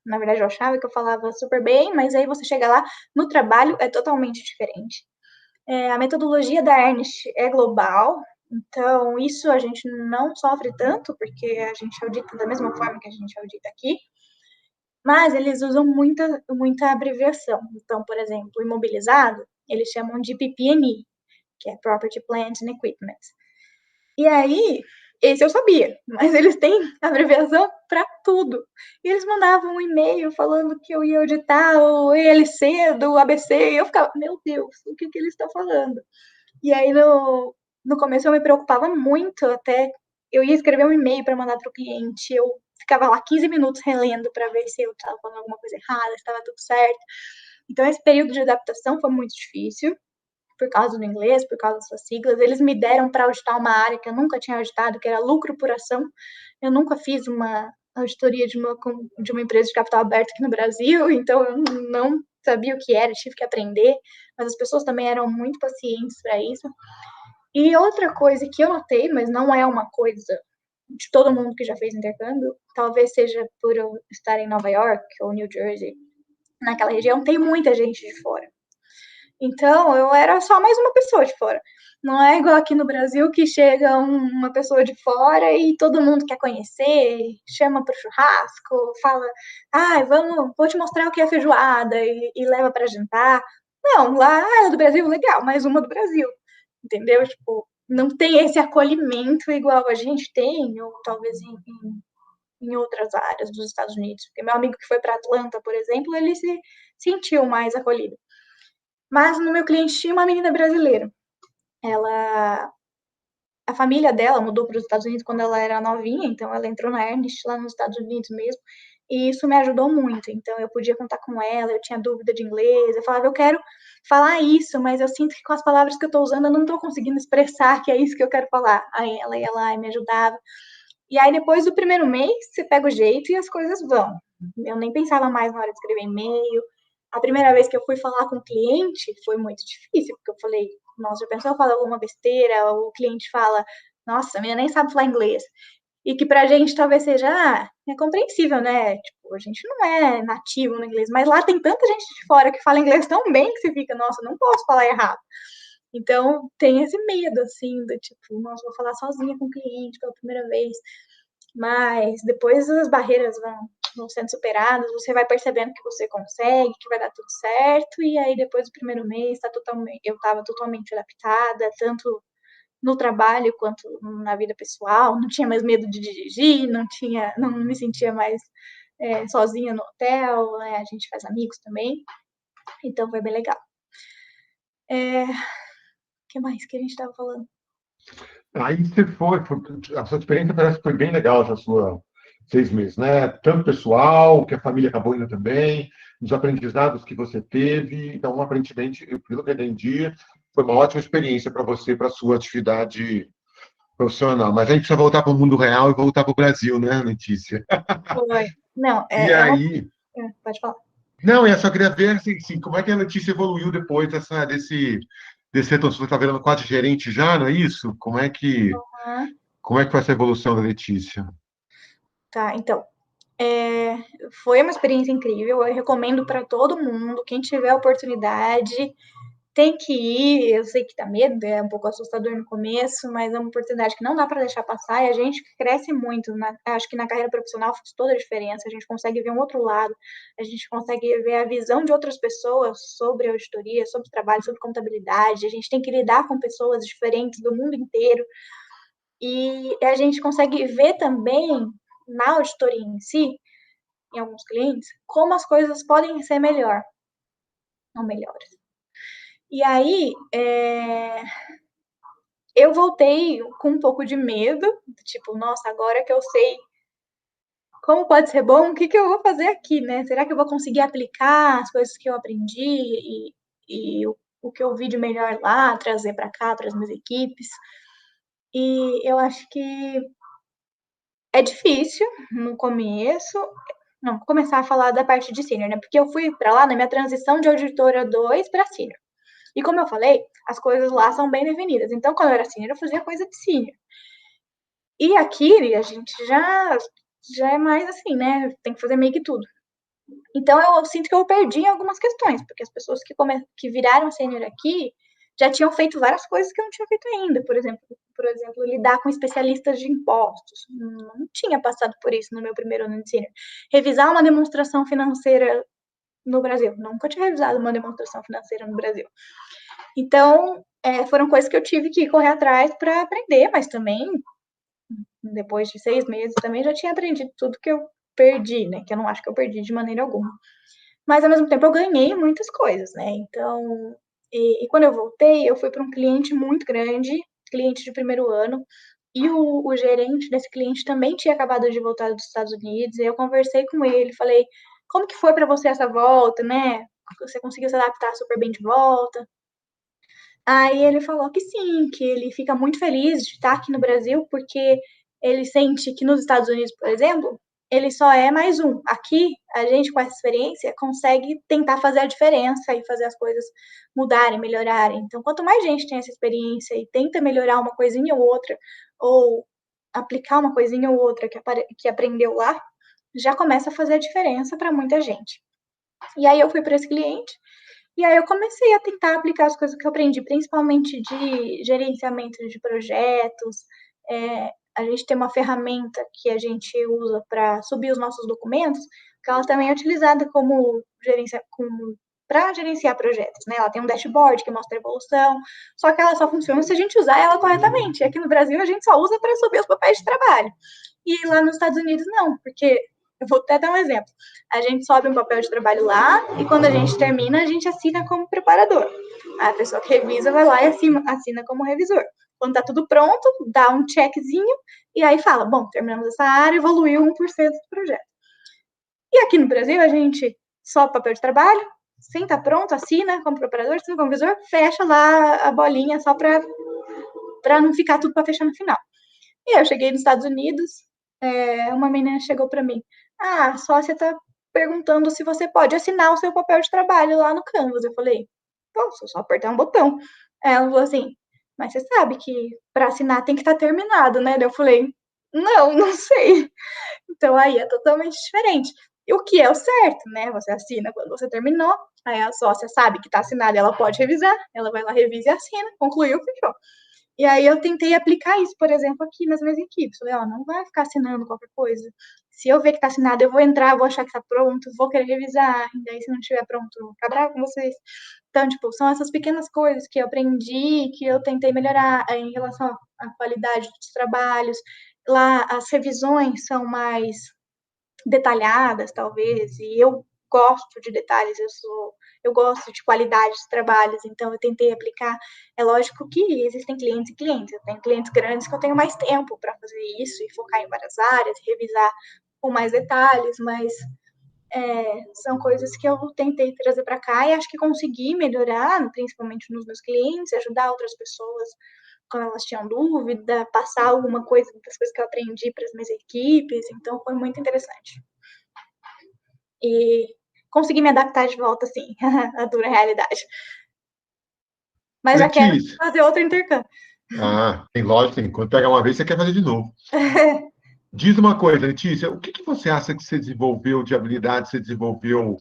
na verdade eu achava que eu falava super bem, mas aí você chega lá, no trabalho é totalmente diferente. A metodologia da Ernst é global, então isso a gente não sofre tanto, porque a gente audita da mesma forma que a gente audita aqui, mas eles usam muita abreviação. Então, por exemplo, imobilizado, eles chamam de PP&E, que é Property, Plant and Equipment. E aí, esse eu sabia, mas eles têm abreviação para tudo. E eles mandavam um e-mail falando que eu ia auditar o ELC do ABC, e eu ficava, meu Deus, o que eles estão falando? E aí, no começo, eu me preocupava muito, até eu ia escrever um e-mail para mandar para o cliente, eu ficava lá 15 minutos relendo para ver se eu estava falando alguma coisa errada, se estava tudo certo. Então, esse período de adaptação foi muito difícil, por causa do inglês, por causa das suas siglas. Eles me deram para auditar uma área que eu nunca tinha auditado, que era lucro por ação. Eu nunca fiz uma auditoria de uma empresa de capital aberto aqui no Brasil, então eu não sabia o que era, tive que aprender, mas as pessoas também eram muito pacientes para isso. E outra coisa que eu notei, mas não é uma coisa de todo mundo que já fez intercâmbio, talvez seja por eu estar em Nova York ou New Jersey, naquela região tem muita gente de fora. Então, eu era só mais uma pessoa de fora. Não é igual aqui no Brasil que chega uma pessoa de fora e todo mundo quer conhecer, chama para o churrasco, fala, vou te mostrar o que é feijoada e leva para jantar. Não, lá é do Brasil, legal, mais uma do Brasil, entendeu? Tipo, não tem esse acolhimento igual a gente tem, ou talvez em outras áreas dos Estados Unidos. Porque meu amigo que foi para Atlanta, por exemplo, ele se sentiu mais acolhido. Mas no meu cliente tinha uma menina brasileira. A família dela mudou para os Estados Unidos quando ela era novinha, então ela entrou na Ernst lá nos Estados Unidos mesmo, e isso me ajudou muito. Então eu podia contar com ela, eu tinha dúvida de inglês, eu falava, eu quero falar isso, mas eu sinto que com as palavras que eu estou usando eu não estou conseguindo expressar que é isso que eu quero falar. Aí ela ia lá e me ajudava. E aí depois do primeiro mês, você pega o jeito e as coisas vão. Eu nem pensava mais na hora de escrever e-mail. A primeira vez que eu fui falar com o cliente foi muito difícil, porque eu falei, nossa, já pensou eu falar alguma besteira? O cliente fala, nossa, a menina nem sabe falar inglês. e que pra gente talvez seja, é compreensível, né? Tipo, a gente não é nativo no inglês, mas lá tem tanta gente de fora que fala inglês tão bem que você fica, nossa, não posso falar errado. Então, tem esse medo, assim, do tipo, nossa, vou falar sozinha com o cliente pela primeira vez. Mas depois as barreiras vão sendo superadas, você vai percebendo que você consegue, que vai dar tudo certo, e aí depois do primeiro mês eu estava totalmente adaptada, tanto no trabalho quanto na vida pessoal, não tinha mais medo de dirigir, não me sentia mais sozinha no hotel, né? A gente faz amigos também, então foi bem legal. O que mais que a gente estava falando? Aí você a sua experiência parece que foi bem legal essa sua 6 meses, né? Tanto pessoal, que a família acabou indo também, os aprendizados que você teve. Então, aparentemente, pelo que eu entendi, foi uma ótima experiência para você, para a sua atividade profissional. Mas a gente precisa voltar para o mundo real e voltar para o Brasil, né, Letícia? Foi. Não, E aí, pode falar. não, eu só queria ver assim, como é que a Letícia evoluiu depois desse retorno. Você está virando quase gerente já, não é isso? Uhum. Como é que foi essa evolução da Letícia? Tá, então, foi uma experiência incrível, eu recomendo para todo mundo, quem tiver a oportunidade, tem que ir, eu sei que dá medo, é um pouco assustador no começo, mas é uma oportunidade que não dá para deixar passar, e a gente cresce muito, acho que na carreira profissional faz toda a diferença, a gente consegue ver um outro lado, a gente consegue ver a visão de outras pessoas sobre auditoria, sobre trabalho, sobre contabilidade, a gente tem que lidar com pessoas diferentes do mundo inteiro, e a gente consegue ver também, na auditoria em si, em alguns clientes, como as coisas podem ser melhor, não melhores. E aí, eu voltei com um pouco de medo, tipo, nossa, agora que eu sei como pode ser bom, o que, que eu vou fazer aqui, né? Será que eu vou conseguir aplicar as coisas que eu aprendi e o que eu vi de melhor lá, trazer para cá, para as minhas equipes? E eu acho que é difícil no começo. Não, vou começar a falar da parte de sênior, né? Porque eu fui para lá na minha transição de auditora 2 para sênior. E como eu falei, as coisas lá são bem definidas. Então, quando eu era sênior, eu fazia coisa de sênior. E aqui a gente já é mais assim, né? Tem que fazer meio que tudo. Então eu sinto que eu perdi em algumas questões, porque as pessoas que viraram sênior aqui já tinham feito várias coisas que eu não tinha feito ainda. Por exemplo, lidar com especialistas de impostos. Não tinha passado por isso no meu primeiro ano de sênior. Revisar uma demonstração financeira no Brasil. Nunca tinha revisado uma demonstração financeira no Brasil. Então, foram coisas que eu tive que correr atrás para aprender, mas também, depois de 6 meses, também já tinha aprendido tudo que eu perdi, né? Que eu não acho que eu perdi de maneira alguma. Mas, ao mesmo tempo, eu ganhei muitas coisas, né? Então, e quando eu voltei, eu fui para um cliente muito grande, cliente de primeiro ano, e o gerente desse cliente também tinha acabado de voltar dos Estados Unidos, e eu conversei com ele, falei, como que foi para você essa volta, né? Você conseguiu se adaptar super bem de volta? Aí ele falou que sim, que ele fica muito feliz de estar aqui no Brasil, porque ele sente que nos Estados Unidos, por exemplo, ele só é mais um. Aqui, a gente, com essa experiência, consegue tentar fazer a diferença e fazer as coisas mudarem, melhorarem. Então, quanto mais gente tem essa experiência e tenta melhorar uma coisinha ou outra, ou aplicar uma coisinha ou outra que aprendeu lá, já começa a fazer a diferença para muita gente. E aí eu fui para esse cliente, e aí eu comecei a tentar aplicar as coisas que eu aprendi, principalmente de gerenciamento de projetos. A gente tem uma ferramenta que a gente usa para subir os nossos documentos, que ela também é utilizada para gerenciar projetos, né? Ela tem um dashboard que mostra a evolução, só que ela só funciona se a gente usar ela corretamente. E aqui no Brasil a gente só usa para subir os papéis de trabalho. E lá nos Estados Unidos não, porque eu vou até dar um exemplo. A gente sobe um papel de trabalho lá e quando a gente termina, a gente assina como preparador. A pessoa que revisa vai lá e assina como revisor. Quando tá tudo pronto, dá um checkzinho e aí fala, bom, terminamos essa área, evoluiu 1% do projeto. E aqui no Brasil, a gente sobe o papel de trabalho, sim, tá pronto, assina como preparador, assina como revisor, fecha lá a bolinha só para não ficar tudo para fechar no final. E aí eu cheguei nos Estados Unidos, uma menina chegou para mim, a sócia tá perguntando se você pode assinar o seu papel de trabalho lá no Canvas. Eu falei, pô, só apertar um botão. Ela falou assim, mas você sabe que para assinar tem que estar terminado, né? Eu falei, Não, não sei. Então aí é totalmente diferente. E o que é o certo, né? Você assina quando você terminou, aí a sócia sabe que está assinada, ela pode revisar, ela vai lá, revisa e assina, concluiu, fechou. E aí eu tentei aplicar isso, por exemplo, aqui nas minhas equipes. Falei, ó, não vai ficar assinando qualquer coisa. Se eu ver que tá assinado, eu vou entrar, vou achar que tá pronto, vou querer revisar. E daí, se não estiver pronto, eu vou ficar bravo com vocês. Então, tipo, são essas pequenas coisas que eu aprendi, que eu tentei melhorar em relação à qualidade dos trabalhos. Lá, as revisões são mais detalhadas, talvez, e eu gosto de detalhes, eu gosto de qualidade dos trabalhos, então eu tentei aplicar. É lógico que existem clientes e clientes, eu tenho clientes grandes que eu tenho mais tempo para fazer isso e focar em várias áreas, revisar com mais detalhes, mas são coisas que eu tentei trazer para cá e acho que consegui melhorar, principalmente nos meus clientes, ajudar outras pessoas quando elas tinham dúvida, passar alguma coisa das coisas que eu aprendi para as minhas equipes, então foi muito interessante. E consegui me adaptar de volta, assim, à dura realidade. Mas já quero Letícia, fazer outro intercâmbio. tem lógico, tem. Quando pegar uma vez, você quer fazer de novo. Diz uma coisa, Letícia, o que você acha que você desenvolveu de habilidade, você desenvolveu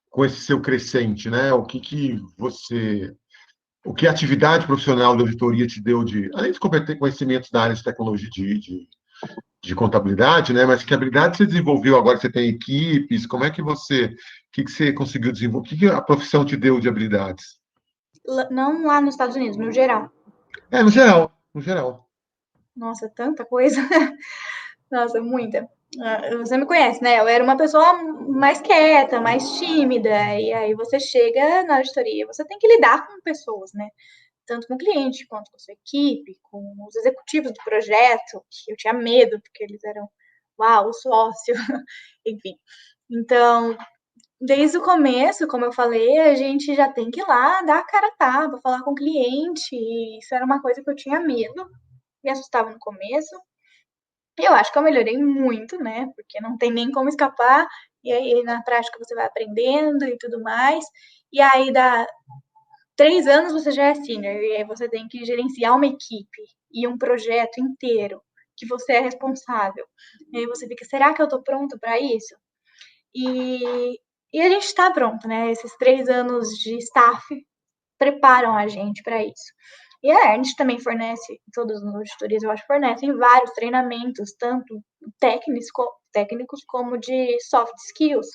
com esse seu crescente, né? O que a atividade profissional da auditoria te deu de, além de conhecimentos da área de tecnologia, de contabilidade, né? Mas que habilidade você desenvolveu agora? Você tem equipes? Como é que que você conseguiu desenvolver? O que a profissão te deu de habilidades? Não lá nos Estados Unidos, no geral. No geral, no geral. Nossa, tanta coisa. Nossa, muita. Você me conhece, né? Eu era uma pessoa mais quieta, mais tímida. E aí você chega na auditoria, você tem que lidar com pessoas, né? Tanto com o cliente, quanto com a sua equipe, com os executivos do projeto, que eu tinha medo, porque eles eram, uau, o sócio, enfim. Então, desde o começo, como eu falei, a gente já tem que ir lá, dar a cara a tapa, falar com o cliente. E isso era uma coisa que eu tinha medo, me assustava no começo. E eu acho que eu melhorei muito, né? Porque não tem nem como escapar. E aí, na prática, você vai aprendendo e tudo mais. E aí, dá 3 anos, você já é senior. E aí, você tem que gerenciar uma equipe e um projeto inteiro que você é responsável. E aí, você fica, será que eu tô pronto para isso? E, e a gente está pronto, né? Esses 3 anos de staff preparam a gente para isso. E a Ernst também fornece, todas as auditorias eu acho, fornecem vários treinamentos, tanto técnicos como de soft skills.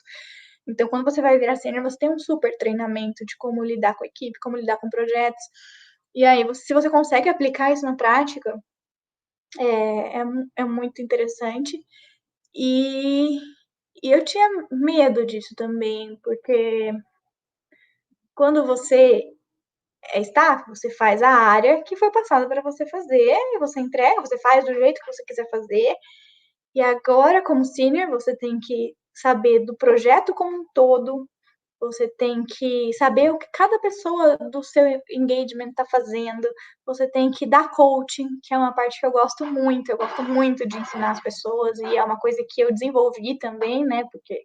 Então, quando você vai virar sênior, você tem um super treinamento de como lidar com a equipe, como lidar com projetos. E aí, se você consegue aplicar isso na prática, é muito interessante. E, e eu tinha medo disso também, porque quando você staff, você faz a área que foi passada para você fazer, e você entrega, você faz do jeito que você quiser fazer. E agora, como senior, você tem que saber do projeto como um todo, você tem que saber o que cada pessoa do seu engagement está fazendo, você tem que dar coaching, que é uma parte que eu gosto muito de ensinar as pessoas, e é uma coisa que eu desenvolvi também, né, porque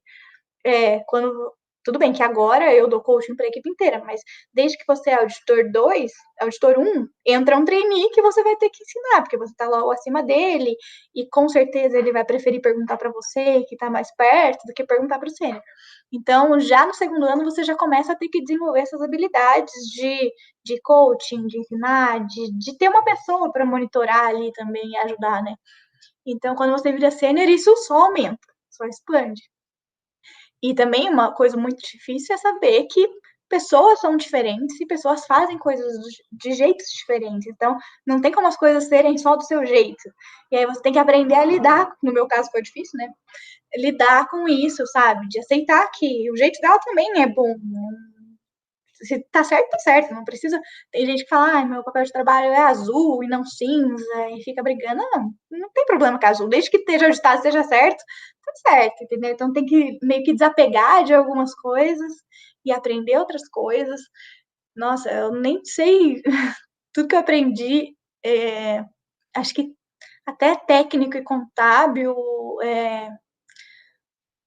quando. Tudo bem que agora eu dou coaching para a equipe inteira, mas desde que você é auditor 2, auditor 1, entra um trainee que você vai ter que ensinar, porque você está lá acima dele, e com certeza ele vai preferir perguntar para você, que está mais perto, do que perguntar para o sênior. Então, já no segundo ano, você já começa a ter que desenvolver essas habilidades de coaching, de ensinar, de ter uma pessoa para monitorar ali também e ajudar, né? Então, quando você vira sênior, isso só aumenta, só expande. E também uma coisa muito difícil é saber que pessoas são diferentes e pessoas fazem coisas de jeitos diferentes. Então, não tem como as coisas serem só do seu jeito. E aí você tem que aprender a lidar, no meu caso foi difícil, né? Lidar com isso, sabe? De aceitar que o jeito dela também é bom. Se tá certo, tá certo. Não precisa. Tem gente que fala, ah, meu papel de trabalho é azul e não cinza, e fica brigando. Não tem problema com azul. Desde que esteja auditado, esteja certo, tá certo, entendeu? Então tem que meio que desapegar de algumas coisas e aprender outras coisas. Nossa, eu nem sei tudo que eu aprendi. Acho que até técnico e contábil,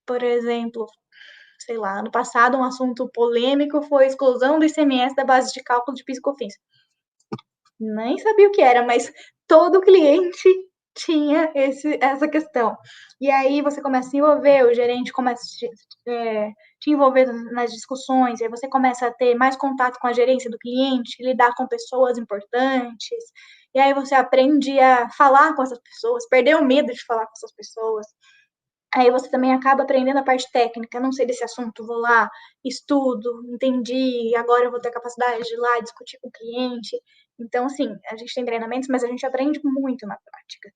por exemplo, sei lá, ano passado um assunto polêmico foi a exclusão do ICMS da base de cálculo de PIS e COFINS. Nem sabia o que era, mas todo cliente tinha essa questão. E aí você começa a se envolver, o gerente começa te envolver nas discussões, e aí você começa a ter mais contato com a gerência do cliente, lidar com pessoas importantes, e aí você aprende a falar com essas pessoas, perder o medo de falar com essas pessoas. Aí você também acaba aprendendo a parte técnica, não sei desse assunto, vou lá, estudo, entendi, agora eu vou ter capacidade de ir lá discutir com o cliente. Então, assim, a gente tem treinamentos, mas a gente aprende muito na prática,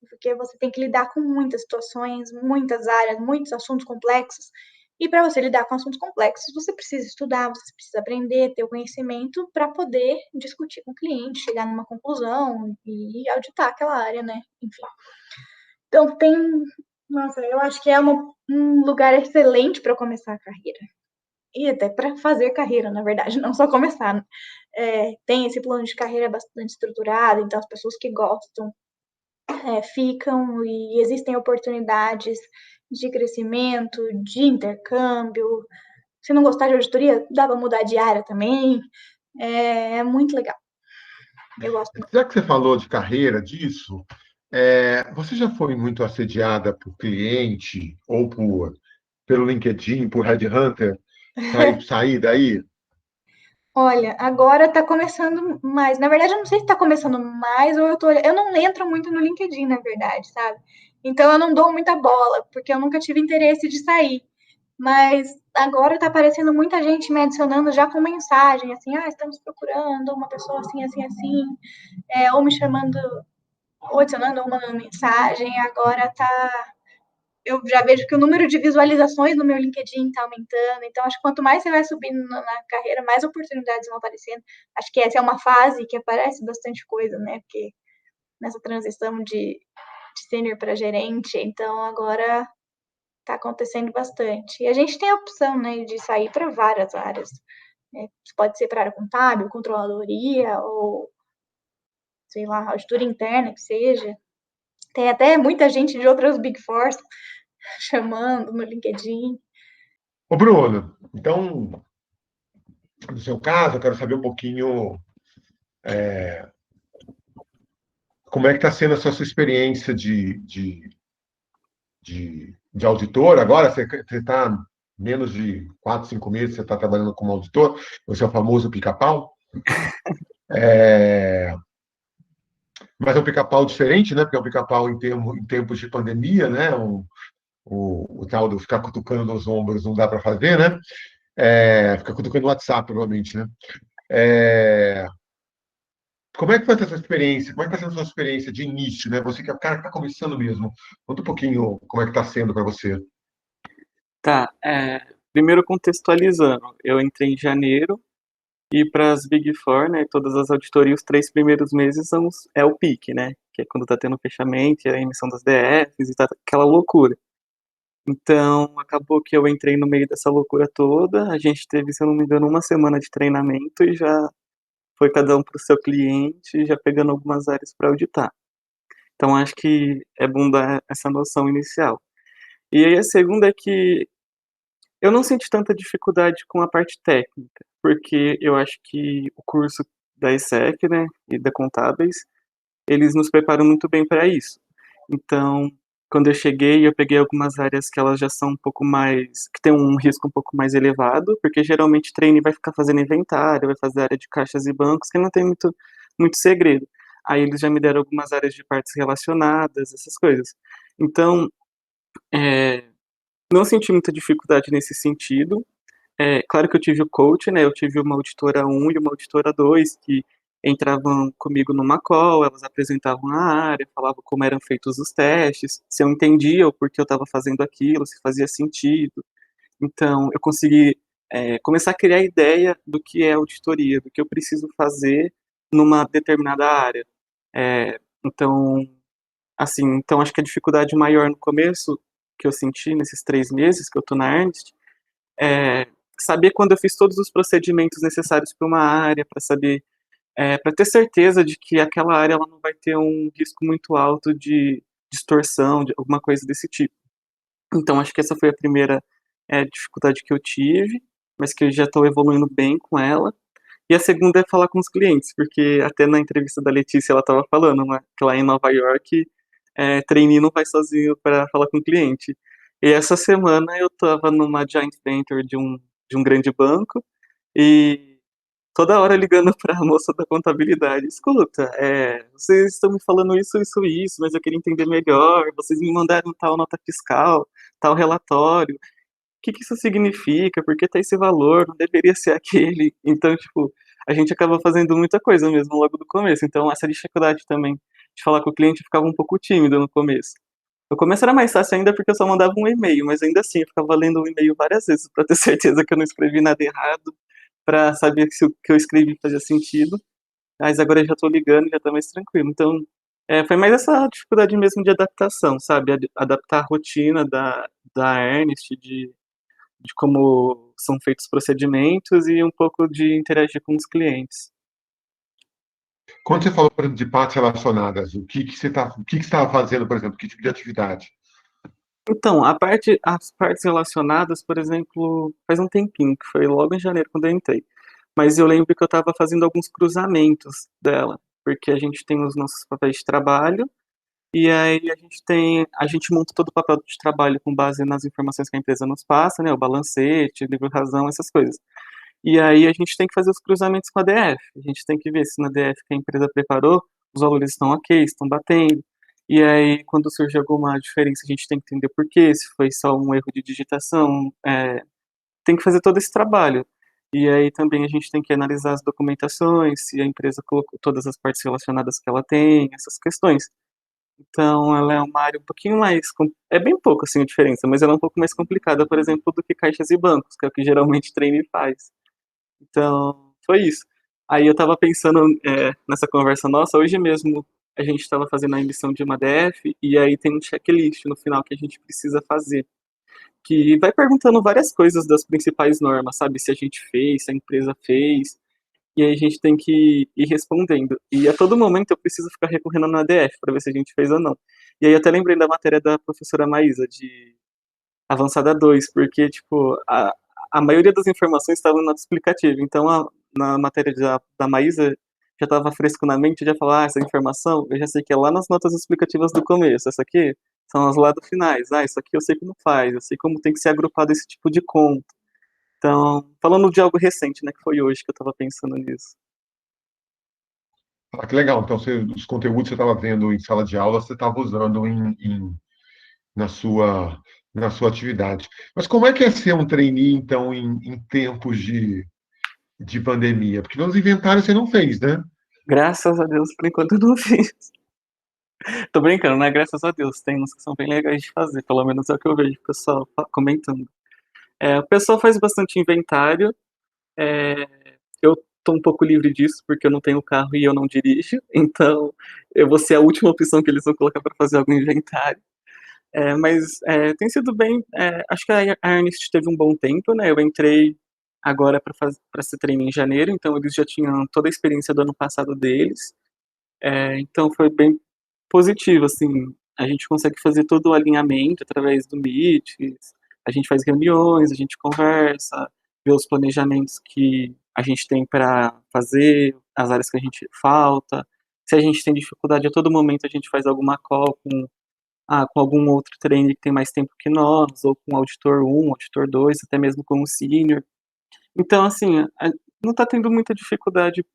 porque você tem que lidar com muitas situações, muitas áreas, muitos assuntos complexos. E para você lidar com assuntos complexos, você precisa estudar, você precisa aprender, ter o conhecimento para poder discutir com o cliente, chegar numa conclusão e auditar aquela área, né? Enfim. Então, nossa, eu acho que é um lugar excelente para começar a carreira. E até para fazer carreira, na verdade, não só começar. Né? Tem esse plano de carreira bastante estruturado, então as pessoas que gostam ficam e existem oportunidades de crescimento, de intercâmbio. Se não gostar de auditoria, dá para mudar de área também. É muito legal. Eu gosto muito. Já que você falou de carreira, disso, você já foi muito assediada por cliente ou pelo LinkedIn, por Headhunter, sair daí? Olha, agora está começando mais. Na verdade, eu não sei se está começando mais ou eu não entro muito no LinkedIn, na verdade, sabe? Então eu não dou muita bola, porque eu nunca tive interesse de sair. Mas agora está aparecendo muita gente me adicionando já com mensagem, assim, estamos procurando uma pessoa assim, assim, assim, ou me chamando, ou adicionando, ou mandando mensagem. Agora tá eu já vejo que o número de visualizações no meu LinkedIn está aumentando. Então, acho que quanto mais você vai subindo na carreira, mais oportunidades vão aparecendo. Acho que essa é uma fase que aparece bastante coisa, né? Porque nessa transição de sênior para gerente, então agora está acontecendo bastante. E a gente tem a opção, né, de sair para várias áreas. Né? Pode ser para a área contábil, controladoria, ou, sei lá, auditoria interna, que seja. Tem até muita gente de outras Big Four chamando no LinkedIn. Ô, Bruno, então, no seu caso, eu quero saber um pouquinho como é que está sendo a sua experiência de auditor. Agora, você está menos de 4, 5 meses, você está trabalhando como auditor, você é o famoso pica-pau. É, mas é um pica-pau diferente, né? Porque é um pica-pau em tempos de pandemia, né? O tal do ficar cutucando nos ombros não dá para fazer, né? Ficar cutucando no WhatsApp, provavelmente, né? É, como é que foi essa sua experiência? Como é que está sendo a sua experiência de início, né? Você que é o cara que está começando mesmo. Conta um pouquinho como é que está sendo para você. Tá, primeiro contextualizando, eu entrei em janeiro e para as Big Four, né, todas as auditorias, os 3 primeiros meses é o pique, né, que é quando tá tendo fechamento, e a emissão das DFs e tá aquela loucura. Então, acabou que eu entrei no meio dessa loucura toda, a gente teve, se eu não me engano, uma semana de treinamento e já foi cada um para o seu cliente, já pegando algumas áreas para auditar. Então, acho que é bom dar essa noção inicial. E aí a segunda é que eu não senti tanta dificuldade com a parte técnica, porque eu acho que o curso da ESSEC, né, e da Contábeis, eles nos preparam muito bem para isso. Então, quando eu cheguei, eu peguei algumas áreas que elas já são um pouco mais, que tem um risco um pouco mais elevado, porque geralmente trainee vai ficar fazendo inventário, vai fazer área de caixas e bancos, que não tem muito segredo. Aí eles já me deram algumas áreas de partes relacionadas, essas coisas. Então, é, não senti muita dificuldade nesse sentido. Claro que eu tive o coach, né? Eu tive uma auditora 1 e uma auditora 2 que entravam comigo numa call, elas apresentavam a área, falavam como eram feitos os testes, se eu entendia o porquê eu estava fazendo aquilo, se fazia sentido. Então, eu consegui começar a criar ideia do que é auditoria, do que eu preciso fazer numa determinada área. Então, assim, então acho que a dificuldade maior no começo que eu senti nesses 3 meses que eu tô na Ernst é saber quando eu fiz todos os procedimentos necessários para uma área, para saber, para ter certeza de que aquela área ela não vai ter um risco muito alto de distorção, de alguma coisa desse tipo. Então acho que essa foi a primeira dificuldade que eu tive, mas que eu já estou evoluindo bem com ela. E a segunda é falar com os clientes, porque até na entrevista da Letícia ela estava falando, né, que lá em Nova York trainee não vai sozinho para falar com o cliente. E essa semana eu estava numa joint venture de um grande banco e toda hora ligando para a moça da contabilidade. Escuta, vocês estão me falando isso, isso, isso, mas eu queria entender melhor. Vocês me mandaram tal nota fiscal, tal relatório. O que que isso significa? Por que tá esse valor? Não deveria ser aquele. Então, tipo, a gente acaba fazendo muita coisa mesmo logo do começo. Então, essa dificuldade também de falar com o cliente ficava um pouco tímido no começo. No começo era mais fácil ainda porque eu só mandava um e-mail, mas ainda assim eu ficava lendo o e-mail várias vezes para ter certeza que eu não escrevi nada errado, para saber se o que eu escrevi fazia sentido. Mas agora eu já tô ligando e já tá mais tranquilo. Então, foi mais essa dificuldade mesmo de adaptação, sabe? Adaptar a rotina da Ernest, de como são feitos os procedimentos e um pouco de interagir com os clientes. Quando você falou, por exemplo, de partes relacionadas, o que que você estava fazendo, por exemplo, que tipo de atividade? Então, as partes relacionadas, por exemplo, faz um tempinho, que foi logo em janeiro quando eu entrei. Mas eu lembro que eu estava fazendo alguns cruzamentos dela, porque a gente tem os nossos papéis de trabalho, e aí a gente monta todo o papel de trabalho com base nas informações que a empresa nos passa, né, o balancete, livro razão, essas coisas. E aí a gente tem que fazer os cruzamentos com a DF. A gente tem que ver se na DF que a empresa preparou, os valores estão ok, estão batendo. E aí, quando surge alguma diferença, a gente tem que entender por quê, se foi só um erro de digitação. Tem que fazer todo esse trabalho. E aí também a gente tem que analisar as documentações, se a empresa colocou todas as partes relacionadas que ela tem, essas questões. Então, ela é uma área um pouquinho mais. É bem pouco assim a diferença, mas ela é um pouco mais complicada, por exemplo, do que caixas e bancos, que é o que geralmente trainee faz. Então, foi isso. Aí eu estava pensando nessa conversa nossa, hoje mesmo a gente estava fazendo a emissão de uma DF e aí tem um checklist no final que a gente precisa fazer, que vai perguntando várias coisas das principais normas, sabe? Se a gente fez, se a empresa fez, e aí a gente tem que ir respondendo. E a todo momento eu preciso ficar recorrendo na DF para ver se a gente fez ou não. E aí eu até lembrei da matéria da professora Maísa, de Avançada 2 porque, tipo, a maioria das informações estavam no explicativo. Então, na matéria da Maísa, já estava fresco na mente, já falar, essa informação, eu já sei que é lá nas notas explicativas do começo. Essa aqui são as lá do finais. Isso aqui eu sei como faz, eu sei como tem que ser agrupado esse tipo de conta. Então, falando de algo recente, né, que foi hoje que eu estava pensando nisso. Ah, que legal. Então, os conteúdos que você estava vendo em sala de aula, você estava usando na na sua atividade. Mas como é que é ser um trainee, então, em tempos de pandemia? Porque nos inventários você não fez, né? Graças a Deus, por enquanto eu não fiz. Tô brincando, né? Graças a Deus. Tem uns que são bem legais de fazer, pelo menos é o que eu vejo o pessoal comentando. O pessoal faz bastante inventário. é, eu tô um pouco livre disso, porque eu não tenho carro e eu não dirijo, então eu vou ser a última opção que eles vão colocar para fazer algum inventário. Mas tem sido bem. Acho que a Ernest teve um bom tempo, né? Eu entrei agora para ser trainee em janeiro, então eles já tinham toda a experiência do ano passado deles. Então foi bem positivo, assim. A gente consegue fazer todo o alinhamento através do Meet, a gente faz reuniões, a gente conversa, vê os planejamentos que a gente tem para fazer, as áreas que a gente falta. Se a gente tem dificuldade, a todo momento a gente faz alguma call com algum outro trainee que tem mais tempo que nós, ou com o auditor 1, auditor 2, até mesmo com o senior. Então, assim, não está tendo muita dificuldade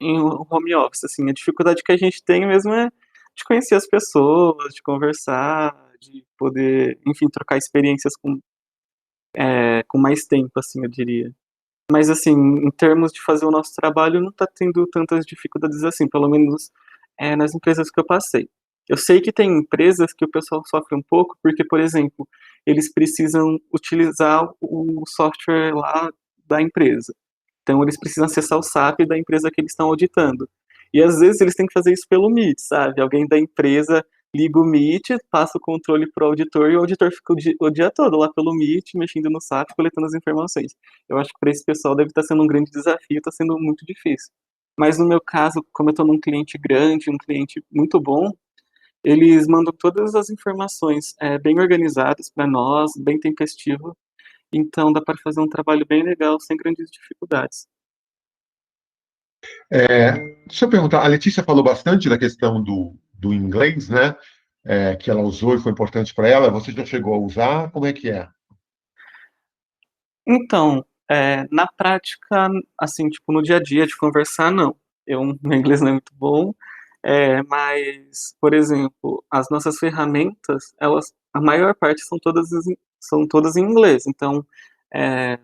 em home office, assim, a dificuldade que a gente tem mesmo é de conhecer as pessoas, de conversar, de poder, enfim, trocar experiências com mais tempo, assim, eu diria. Mas, assim, em termos de fazer o nosso trabalho, não está tendo tantas dificuldades assim, pelo menos nas empresas que eu passei. Eu sei que tem empresas que o pessoal sofre um pouco, porque, por exemplo, eles precisam utilizar o software lá da empresa. Então, eles precisam acessar o SAP da empresa que eles estão auditando. E às vezes eles têm que fazer isso pelo Meet, sabe? Alguém da empresa liga o Meet, passa o controle para o auditor e o auditor fica o dia todo lá pelo Meet, mexendo no SAP, coletando as informações. Eu acho que para esse pessoal deve estar sendo um grande desafio, está sendo muito difícil. Mas no meu caso, como eu estou num cliente grande, um cliente muito bom, eles mandam todas as informações bem organizadas para nós, bem tempestivo, então dá para fazer um trabalho bem legal, sem grandes dificuldades. Deixa eu perguntar, a Letícia falou bastante da questão do inglês, né? Que ela usou e foi importante para ela. Você já chegou a usar? Como é que é? Então, na prática, assim, tipo, no dia a dia de conversar, não. Meu inglês não é muito bom, mas, por exemplo, as nossas ferramentas, a maior parte são todas em inglês, então é,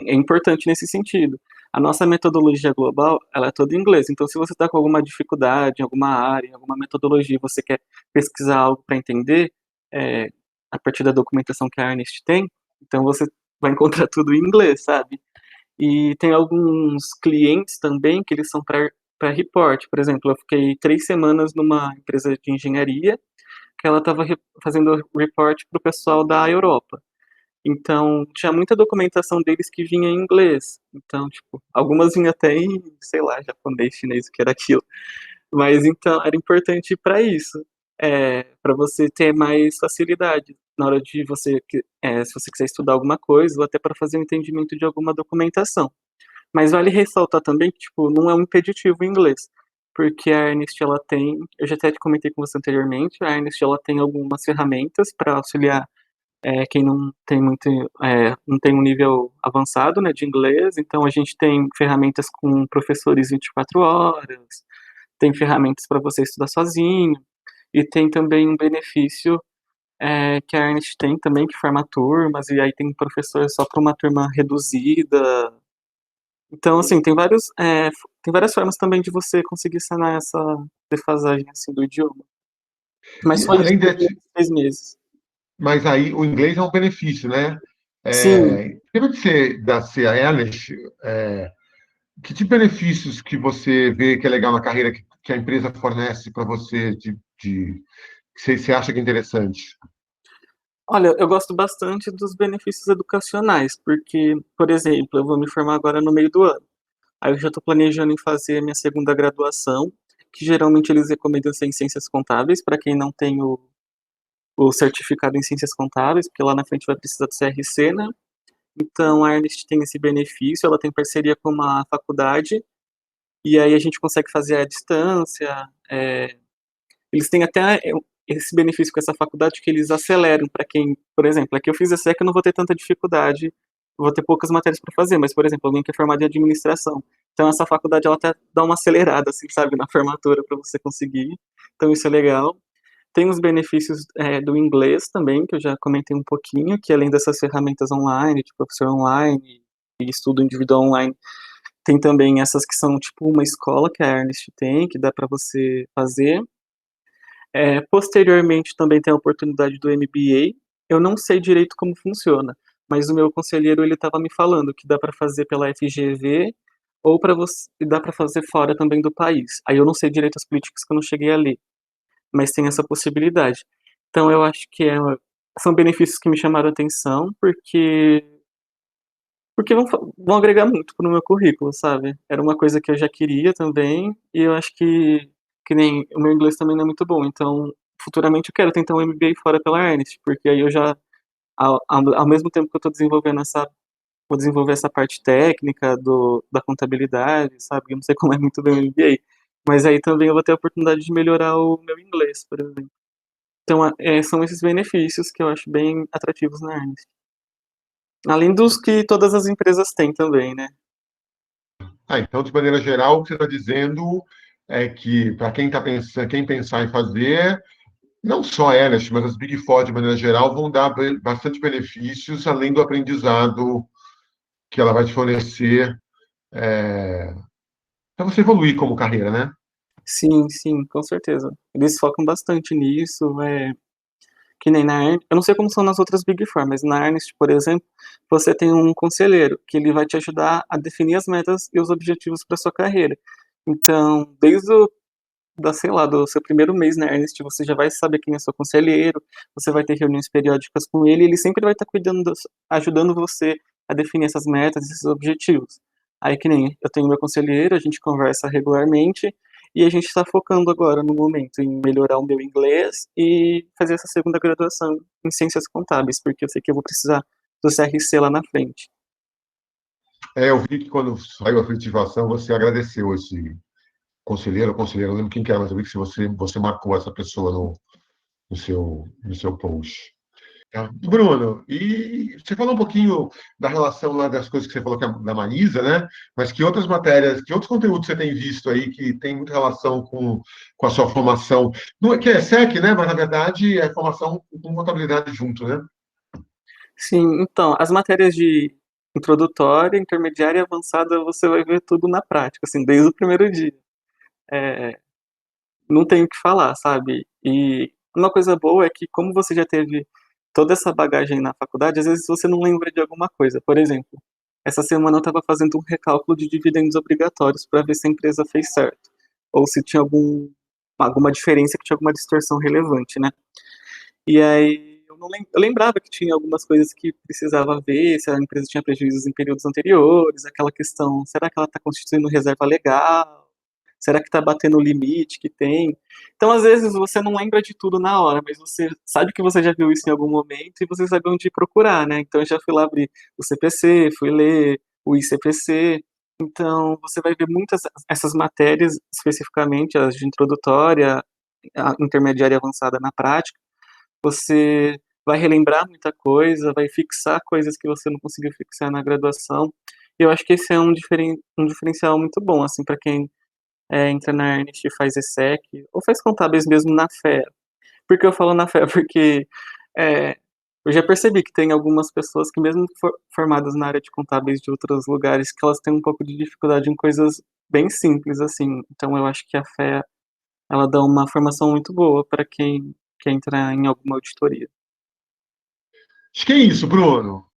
é importante nesse sentido. A nossa metodologia global, ela é toda em inglês, então se você está com alguma dificuldade em alguma área, em alguma metodologia, você quer pesquisar algo para entender, é, a partir da documentação que a Ernest tem, então você vai encontrar tudo em inglês, sabe? E tem alguns clientes também que eles são para report. Por exemplo, eu fiquei 3 semanas numa empresa de engenharia que ela estava fazendo report para o pessoal da Europa. Então, tinha muita documentação deles que vinha em inglês. Então, tipo, algumas vinha até em, sei lá, japonês, chinês, o que era aquilo. Mas então era importante para isso, para você ter mais facilidade na hora de se você quiser estudar alguma coisa ou até para fazer o entendimento de alguma documentação. Mas vale ressaltar também que, tipo, não é um impeditivo em inglês, porque a Ernest, ela tem, eu já até comentei com você anteriormente, a Ernest, ela tem algumas ferramentas para auxiliar quem não tem muito, não tem um nível avançado, né, de inglês. Então a gente tem ferramentas com professores 24 horas, tem ferramentas para você estudar sozinho, e tem também um benefício que a Ernest tem também, que forma turmas, e aí tem professor só para uma turma reduzida. Então, assim, tem várias formas também de você conseguir sanar essa defasagem, assim, do idioma. Mas E foi isso além por de, 6 meses. mas aí o inglês é um benefício, né? Sim, Lembra de ser da Ernest, que tipo de benefícios que você vê que é legal na carreira que a empresa fornece para você que você acha que é interessante? olha, eu gosto bastante dos benefícios educacionais, porque, por exemplo, eu vou me formar agora no meio do ano. Aí eu já estou planejando em fazer a minha segunda graduação, que geralmente eles recomendam ser em ciências contábeis, para quem não tem o certificado em ciências contábeis, porque lá na frente vai precisar do CRC, né? Então a Ernest tem esse benefício, ela tem parceria com uma faculdade, e aí a gente consegue fazer à distância. Eles têm até esse benefício com essa faculdade que eles aceleram para quem, por exemplo, aqui eu fiz a SEC, eu não vou ter tanta dificuldade, vou ter poucas matérias para fazer, mas, por exemplo, alguém que é formado em administração. Então, essa faculdade, ela até dá uma acelerada, assim, sabe, na formatura para você conseguir. Então, isso é legal. Tem os benefícios do inglês também, que eu já comentei um pouquinho, que além dessas ferramentas online, de professor online e estudo individual online, tem também essas que são tipo uma escola que a Ernest tem, que dá para você fazer. Posteriormente também tem a oportunidade do MBA. Eu não sei direito como funciona, mas o meu conselheiro ele estava me falando que dá para fazer pela FGV ou para você dá para fazer fora também do país. Aí eu não sei direito as políticas que eu não cheguei a ler, mas tem essa possibilidade. Então eu acho que são benefícios que me chamaram a atenção porque vão agregar muito pro meu currículo, sabe? Era uma coisa que eu já queria também, e eu acho que nem o meu inglês também não é muito bom, então futuramente eu quero tentar um MBA fora pela Ernest, porque aí eu já, ao mesmo tempo que eu tô desenvolvendo vou desenvolver essa parte técnica da contabilidade, sabe? Eu não sei como é muito bem o MBA, mas aí também eu vou ter a oportunidade de melhorar o meu inglês, por exemplo. Então, são esses benefícios que eu acho bem atrativos na Ernest. Além dos que todas as empresas têm também, né? Então, de maneira geral, o que você está dizendo é que, para quem está pensando, quem pensar em fazer, não só a Ernest, mas as Big Four, de maneira geral, vão dar bastante benefícios, além do aprendizado que ela vai te fornecer para você evoluir como carreira, né? Sim, sim, com certeza. Eles focam bastante nisso, que nem na Ernst, eu não sei como são nas outras Big Four, mas na Ernst, por exemplo, você tem um conselheiro que ele vai te ajudar a definir as metas e os objetivos para sua carreira. Então, sei lá, do seu primeiro mês na Ernst, você já vai saber quem é seu conselheiro, você vai ter reuniões periódicas com ele, e ele sempre vai estar ajudando você a definir essas metas, esses objetivos. Aí que nem eu tenho meu conselheiro, a gente conversa regularmente, e a gente está focando agora no momento em melhorar o meu inglês e fazer essa segunda graduação em ciências contábeis, porque eu sei que eu vou precisar do CRC lá na frente. Eu vi que quando saiu a efetivação, você agradeceu esse. conselheiro ou conselheira, eu lembro quem que era, mas eu vi que você marcou essa pessoa no seu post. Tá. Bruno, e você falou um pouquinho da relação lá das coisas que você falou que da Marisa, né? Mas que outras matérias, que outros conteúdos você tem visto aí que tem muita relação com a sua formação? Não é que é SEC, né? Mas na verdade é formação com contabilidade junto, né? Sim, então, as matérias de introdutória, intermediária e avançada, você vai ver tudo na prática, assim, desde o primeiro dia. É, não tenho o que falar, sabe? E uma coisa boa é que, como você já teve toda essa bagagem na faculdade, às vezes você não lembra de alguma coisa. Por exemplo, essa semana eu estava fazendo um recálculo de dividendos obrigatórios para ver se a empresa fez certo, ou se tinha alguma diferença, que tinha alguma distorção relevante, né? E aí eu lembrava que tinha algumas coisas que precisava ver, se a empresa tinha prejuízos em períodos anteriores, aquela questão, será que ela está constituindo reserva legal? Será que está batendo o limite que tem? Então, às vezes, você não lembra de tudo na hora, mas você sabe que você já viu isso em algum momento e você sabe onde procurar, né? Então, eu já fui lá abrir o CPC, fui ler o ICPC. Então, você vai ver muitas essas matérias, especificamente as de introdutória, a intermediária e avançada na prática. Você vai relembrar muita coisa, vai fixar coisas que você não conseguiu fixar na graduação. E eu acho que esse é um diferencial muito bom, assim, para quem entra na Ernest e faz ESSEC, ou faz contábeis mesmo na FEA. Por que eu falo na FEA? Porque é, eu já percebi que tem algumas pessoas que, mesmo formadas na área de contábeis de outros lugares, que elas têm um pouco de dificuldade em coisas bem simples, assim. Então eu acho que a FEA, ela dá uma formação muito boa para quem quer entrar em alguma auditoria. Acho que é isso, Bruno.